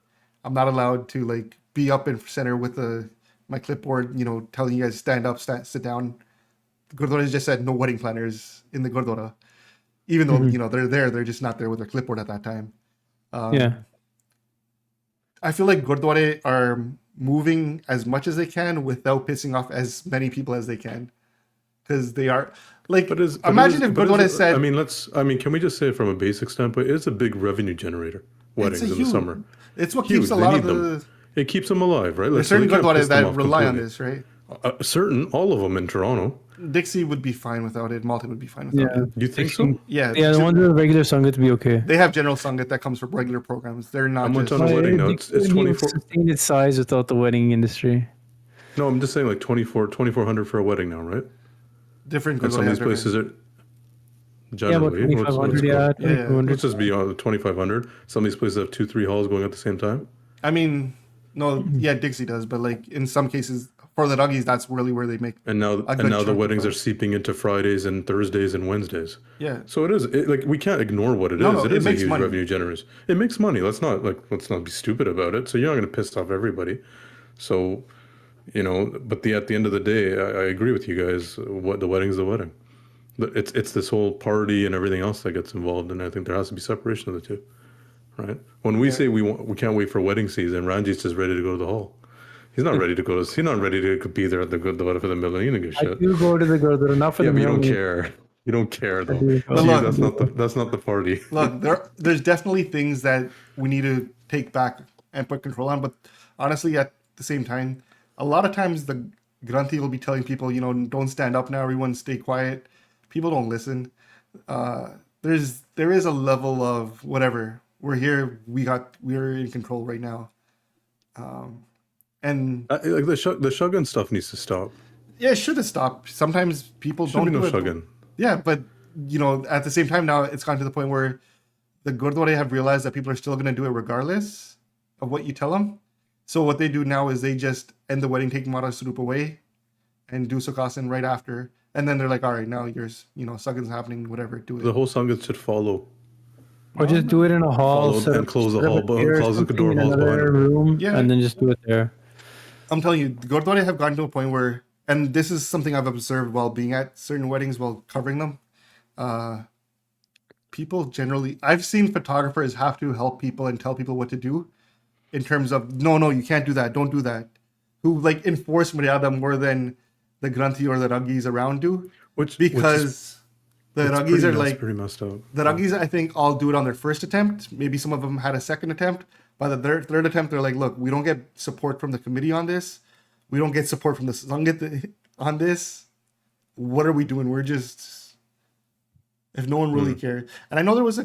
I'm not allowed to like be up in center with my clipboard, telling you guys stand up, sit down. The Gurdwara just said no wedding planners in the Gurdwara, even though they're there. They're just not there with their clipboard at that time. I feel like Gurdwara are moving as much as they can without pissing off as many people as they can, because they are like. Imagine if Gurdwara said. Can we just say from a basic standpoint, it's a big revenue generator. Weddings in the summer. It's what keeps a lot of the. It keeps them alive, right? There's certain Gurdwaras that rely on this, right? All of them in Toronto. Dixie would be fine without it. Malton would be fine without it. You think so? Yeah. Yeah, the ones with regular Sangat to be okay. They have general Sangat that comes from regular programs. They're not. How much on a wedding now? It's 24. Sustain its size without the wedding industry. No, I'm just saying like 2,400 for a wedding now, right? Different. And some of these places are. Generally, yeah, about 2,500. Let's just be on 2,500. Some of these places have 2-3 halls going at the same time. I mean, no, yeah, Dixie does, but like in some cases for the Duggies, that's really where they make. And now the weddings are seeping into Fridays and Thursdays and Wednesdays. Yeah. So it is like we can't ignore what it is. No, it is a huge money. revenue generator. It makes money. Let's not be stupid about it. So you're not going to piss off everybody. So, but at the end of the day, I agree with you guys. What the wedding's the wedding. It's this whole party and everything else that gets involved, and I think there has to be separation of the two, right? When we say we can't wait for wedding season, Ranjit's just ready to go to the hall. He's not ready to go. He's not ready to be there at the Gurdwara for the middle. He don't give a shit. I do go to the Gurdwara, not for the but you middle. don't care. You don't care though. That's not the party. Look, there's definitely things that we need to take back and put control on. But honestly, at the same time, a lot of times the Granthi will be telling people, don't stand up now, everyone stay quiet. People don't listen. There is a level of whatever. We're here, we're in control right now. And Like the Shogun stuff needs to stop. yeah, it should have stopped. Sometimes people Should don't be do no it. Shogun. Yeah, but at the same time now it's gone to the point where the Gurdwara have realized that people are still going to do it regardless of what you tell them. So what they do now is they just end the wedding, take Mara Sarup away, and do Sukasan right after. And then they're like, all right, now yours, Sagan's happening, whatever, do it. The whole Sangha should follow. Or just do it in a hall, And close the hall, close the door in halls behind another them. room, Yeah. and then just do it there. I'm telling you, the Gurdwara have gotten to a point where, and this is something I've observed while being at certain weddings, while covering them. People generally, I've seen photographers have to help people and tell people what to do in terms of, no, you can't do that, don't do that. Who enforce Maryada more than the Granthi or the Raggis around do. Because the Raggis are pretty messed up. The Raggis, I think, all do it on their first attempt. Maybe some of them had a second attempt. By the third attempt, they're like, look, we don't get support from the committee on this. We don't get support from the Sangha on this. What are we doing? We're just, if no one really cares. And I know there was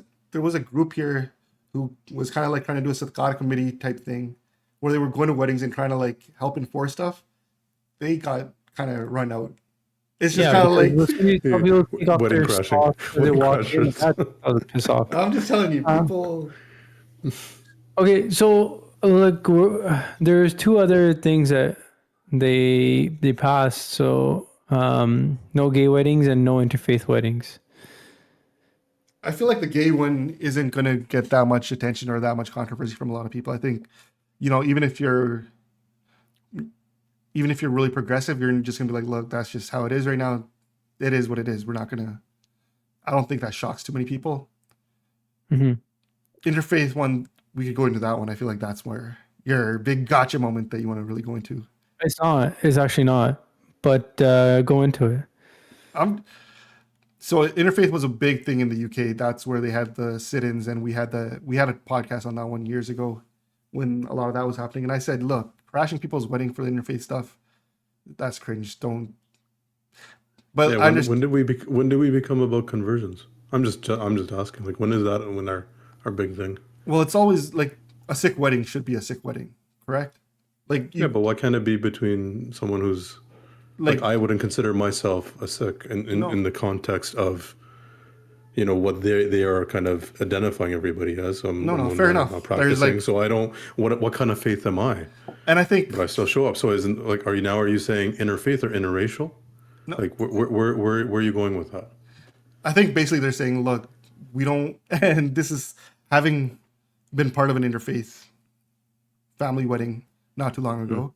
a group here who was kind of trying to do a Satkar committee type thing where they were going to weddings and trying to help enforce stuff. They got kind of run out. It's just kind of wedding crashing. That piss off. I'm just telling you, people. Okay, so look, there's two other things that they passed. So no gay weddings and no interfaith weddings. I feel like the gay one isn't going to get that much attention or that much controversy from a lot of people. I think, even if you're really progressive, you're just going to be like, look, that's just how it is right now. It is what it is. We're not going to, I don't think that shocks too many people. Mm-hmm. Interfaith one, we could go into that one. I feel like that's where your big gotcha moment that you want to really go into. It's not. It's actually not. But go into it. So interfaith was a big thing in the UK. That's where they had the sit-ins, and we had a podcast on that one years ago when a lot of that was happening. And I said, look, crashing people's wedding for the interfaith stuff, that's cringe. Don't. But yeah, when did we become about conversions? I'm just asking. When is that? When our big thing? Well, it's always a sick wedding should be a sick wedding, correct? Yeah, but why can't it be between someone who's I wouldn't consider myself a Sikh in the context of, what they are kind of identifying everybody as. Fair enough. Not practicing, so I don't. What kind of faith am I? And I think do I still show up? So isn't are you saying interfaith or interracial? No. Where are you going with that? I think basically they're saying, look, we don't, and this is having been part of an interfaith family wedding not too long ago.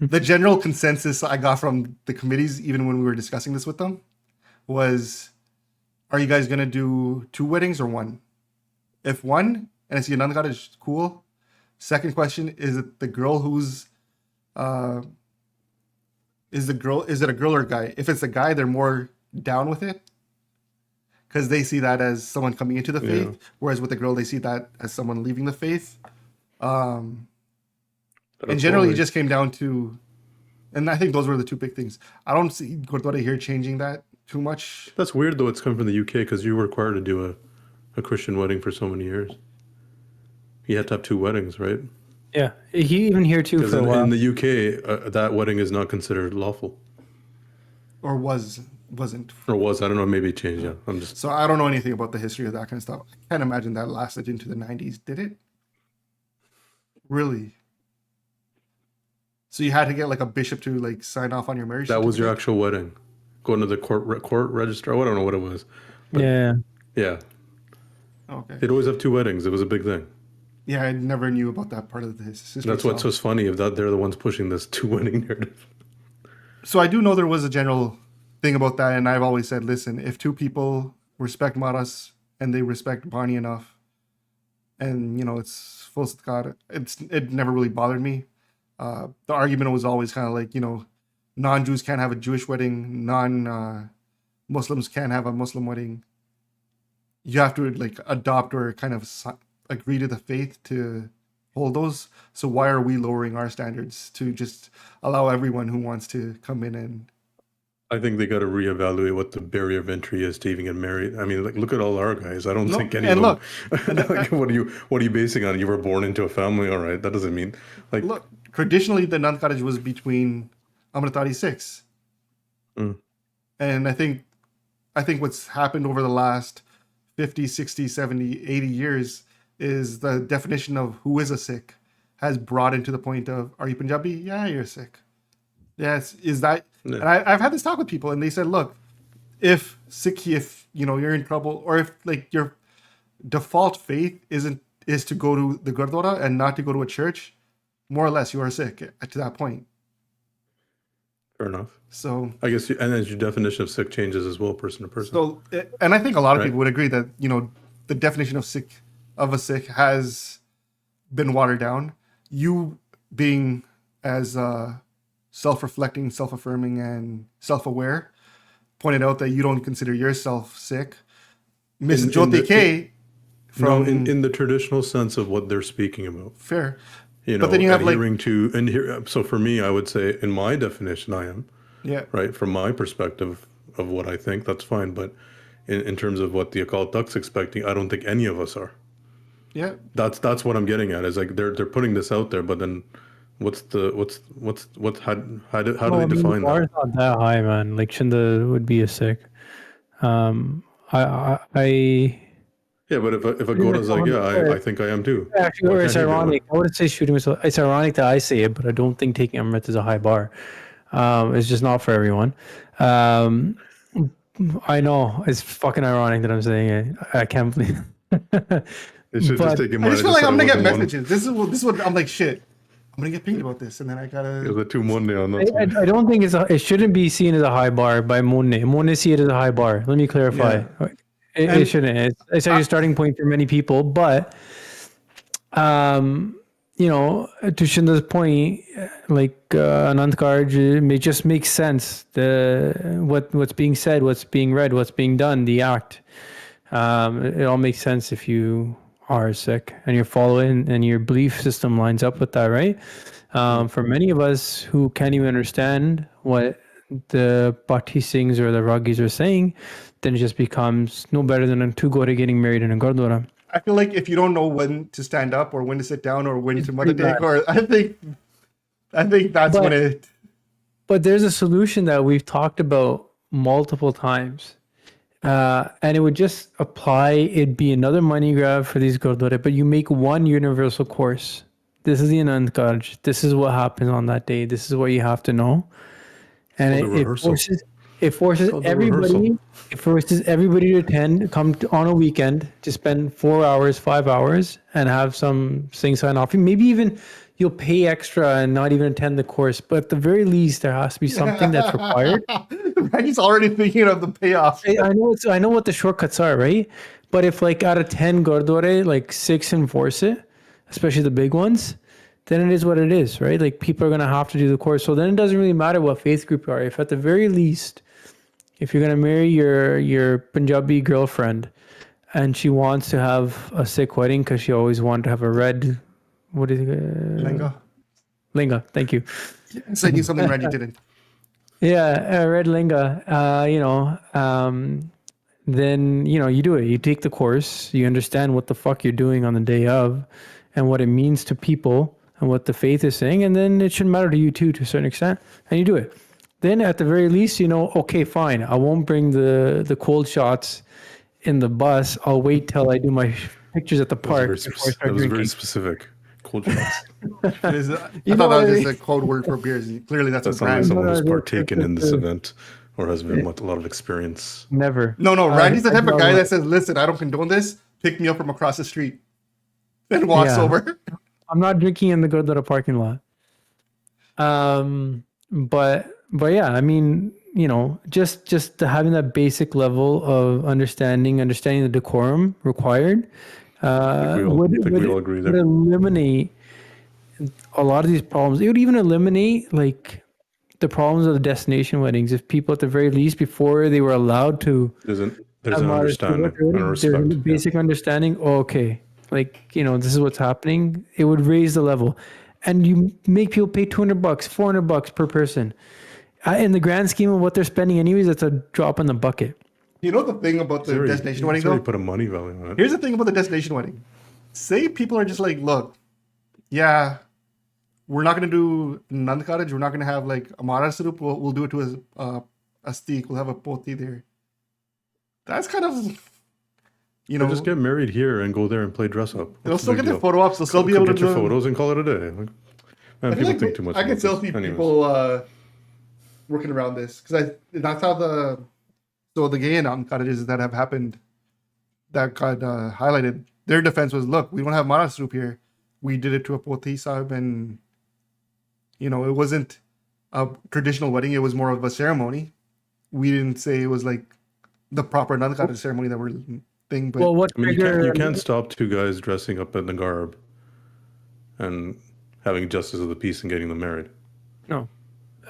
The general consensus I got from the committees, even when we were discussing this with them, was, are you guys going to do 2 weddings or 1? If 1, and it's Yanandagad, is cool. Second question, is it the girl who's, is it a girl or a guy? If it's a guy, they're more down with it because they see that as someone coming into the faith, whereas with the girl, they see that as someone leaving the faith. And generally, it just came down to, and I think those were the 2 big things. I don't see Gurdwara here changing that too much. That's weird, though. It's come from the UK because you were required to do a Christian wedding for so many years. You had to have 2 weddings, right? Yeah, he even here too for a while. In the UK, that wedding is not considered lawful. Or wasn't. Or was, I don't know, maybe it changed, yeah. So I don't know anything about the history of that kind of stuff. I can't imagine that lasted into the 90s, did it? Really? So you had to get a bishop to sign off on your marriage? That was your actual wedding? Going to the court register? I don't know what it was. But yeah. Okay. They'd always have 2 weddings. It was a big thing. Yeah, I never knew about that part of the history. That's what's so funny, of that they're the ones pushing this 2 wedding narrative. So I do know there was a general thing about that, and I've always said, listen, if 2 people respect Maras and they respect Bani enough, and it's full Satkar, it never really bothered me. The argument was always kind of non-Jews can't have a Jewish wedding, non-Muslims can't have a Muslim wedding. You have to adopt or kind of agree to the faith to hold those. So why are we lowering our standards to just allow everyone who wants to come in and? I think they got to reevaluate what the barrier of entry is to even get married. I mean, like, look at all our guys. I don't think any of and them. look, Like, what are you basing on? You were born into a family, all right? That doesn't mean like. look. Traditionally, the Nandkaraj was between Amritari 6, and I think what's happened over the last 50, 60, 70, 80 years is the definition of who is a Sikh has broadened to the point of, are you Punjabi? Yeah, you're Sikh. Yes, is that? Yeah. And I've had this talk with people, and they said, look, if you're in trouble, or if like your default faith is to go to the Gurdwara and not to go to a church, more or less you are Sikh to that point. Fair enough. So I guess, and as your definition of Sikh changes as well, person to person. So, and I think a lot of people would agree that the definition of a Sikh has been watered down. You being as self-reflecting, self-affirming, and self-aware pointed out that you don't consider yourself Sikh. Miss Jyoti K. In the traditional sense of what they're speaking about. Fair. But then you have so for me, I would say in my definition, I am. Yeah. Right. From my perspective of what I think, that's fine. But in terms of what the Akal Takht's expecting, I don't think any of us are. Yeah. That's what I'm getting at. Is like they're putting this out there, but then how do they define that? It's not that high, man. Like Shinda would be a Sikh. Yeah, but if a Gora's like, yeah, I think I am too. Actually, or it's ironic. I wouldn't say shooting myself. It's ironic that I say it, but I don't think taking Amrit is a high bar. It's just not for everyone. I know it's fucking ironic that I'm saying it. I can't believe. It should just take him. I just feel like I'm gonna get messages. This is what I'm like. Shit, I'm gonna get pinged about this, and then I gotta. It was a 2 Monday on that. I don't think it shouldn't be seen as a high bar by Monne. Monne see it as a high bar. Let me clarify. Yeah. It shouldn't. It's a starting point for many people, but to Shinda's point, like Anand Karj, it just makes sense. What's being said, what's being read, what's being done, the act. It all makes sense if you are Sikh and you're following and your belief system lines up with that, right? For many of us who can't even understand what the Bhatti Singhs or the Raghis are saying, then it just becomes no better than two Gore getting married in a Gurdwara. I feel like if you don't know when to stand up or when to sit down or when to meditate, or I think that's when it. But there's a solution that we've talked about multiple times, and it would just apply. It'd be another money grab for these Gurdwara, but you make one universal course. This is the Anand Karj. This is what happens on that day. This is what you have to know, and it forces everybody. It forces everybody to attend, come on a weekend to spend 4 hours, 5 hours, and have some thing sign off. Maybe even you'll pay extra and not even attend the course. But at the very least, there has to be something that's required. Randy's already thinking of the payoff. I know what the shortcuts are, right? But if like out of 10 Gurdwara, like 6 enforce it, especially the big ones, then it is what it is, right? Like people are going to have to do the course. So then it doesn't really matter what faith group you are. If at the very least, if you're going to marry your Punjabi girlfriend and she wants to have a Sikh wedding because she always wanted to have a red, what is it? Lenga. Lenga, thank you. So I knew something Randy didn't. Yeah, a red Lenga, then, you do it. You take the course, you understand what the fuck you're doing on the day of and what it means to people and what the faith is saying. And then it shouldn't matter to you too, to a certain extent. And you do it. Then at the very least, okay, fine. I won't bring the cold shots in the bus. I'll wait till I do my pictures at the park. That was very specific. Cold shots. I thought that was just a code word for beers. Clearly, that's a brand. Someone who's partaken in this event or has been with a lot of experience. Never. No. Randy's the type of guy that says, "Listen, I don't condone this. Pick me up from across the street," and walks over. I'm not drinking in the Gurdwara parking lot. But yeah, I mean, just having that basic level of understanding the decorum required would eliminate a lot of these problems. It would even eliminate like the problems of the destination weddings if people at the very least before they were allowed to. There's an understanding and a respect. There's a basic understanding. Oh, okay, like, this is what's happening, it would raise the level. And you make people pay $200, $400 per person. In the grand scheme of what they're spending anyways, that's a drop in the bucket. You know the thing about the destination wedding, though? Put a money value on it. Here's the thing about the destination wedding. Say people are just like, look, yeah, we're not going to do Nand Cottage. We're not going to have like Amara Sarup. We'll do it to a steak. We'll have a poti there. That's kind of, They'll just get married here and go there and play dress up. They'll still get their photo ops. They'll still be able to get your photos and call it a day. Like, man, people think too much. I can still see people working around this because that's how the gay and cottages that have happened that got highlighted. Their defense was, look, we don't have Mara Sarup here. We did it to a poti sahib, and it wasn't a traditional wedding. It was more of a ceremony. We didn't say it was like the proper Nand Cottage ceremony that we're thing. But what you can't stop two guys dressing up in the garb and having justice of the peace and getting them married. No.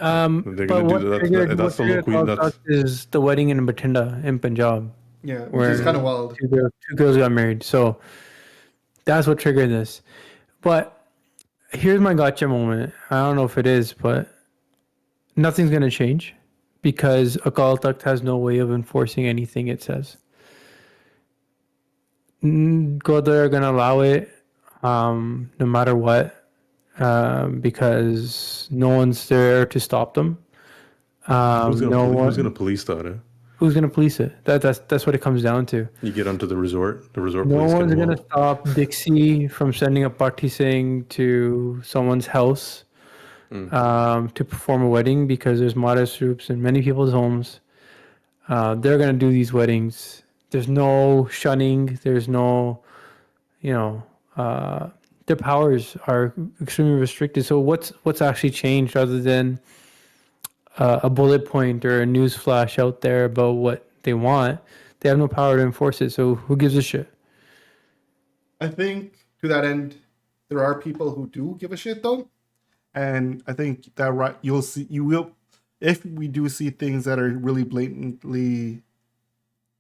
They're going to do that. That's the look is the wedding in Batinda in Punjab. Yeah, which is kind of wild. Two girls got married. So that's what triggered this. But here's my gotcha moment. I don't know if it is, but nothing's going to change because Akal Takht has no way of enforcing anything it says. Godar are going to allow it no matter what because no one's there to stop them. Who's going to police that? Who's going to police it? That's what it comes down to. You get onto the resort. The resort. No police one's going to stop Dixie from sending a party Singh to someone's house to perform a wedding because there's Mara Sarups in many people's homes. They're going to do these weddings. There's no shunning. There's no, their powers are extremely restricted. So what's actually changed other than a bullet point or a news flash out there about what they want? They have no power to enforce it. So who gives a shit? I think to that end, there are people who do give a shit though. And I think that you will, if we do see things that are really blatantly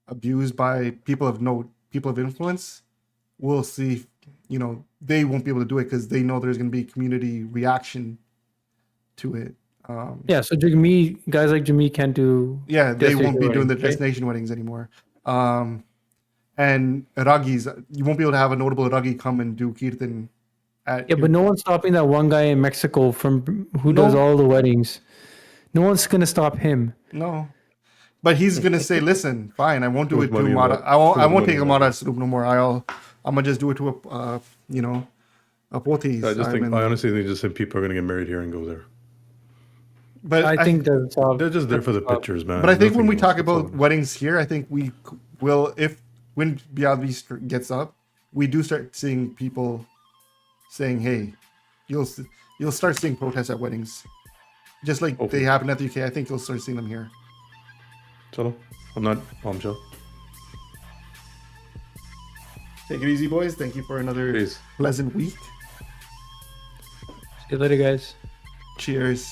abused by people of note, people of influence, we'll see, they won't be able to do it because they know there's going to be community reaction to it. So guys like Jimmy can't do. Yeah, they won't be doing the destination weddings anymore. And Ragis, you won't be able to have a notable Ragi come and do Kirtan. But no one's stopping that one guy in Mexico who does all the weddings. No one's going to stop him. No. But he's going to say, listen, fine, I won't do it to Mara. I won't take a Mara Sarup no more. I'm going to just do it to a poti. I honestly think just people are going to get married here and go there. But I think they're just there for the pictures, man. But I think when we talk about weddings here, I think we will, when BLB gets up, we do start seeing people saying, hey, you'll start seeing protests at weddings. Just like they happen at the UK, I think you'll start seeing them here. Chalo, I'm not bombshell. Take it easy, boys. Thank you for another pleasant week. See you later, guys. Cheers.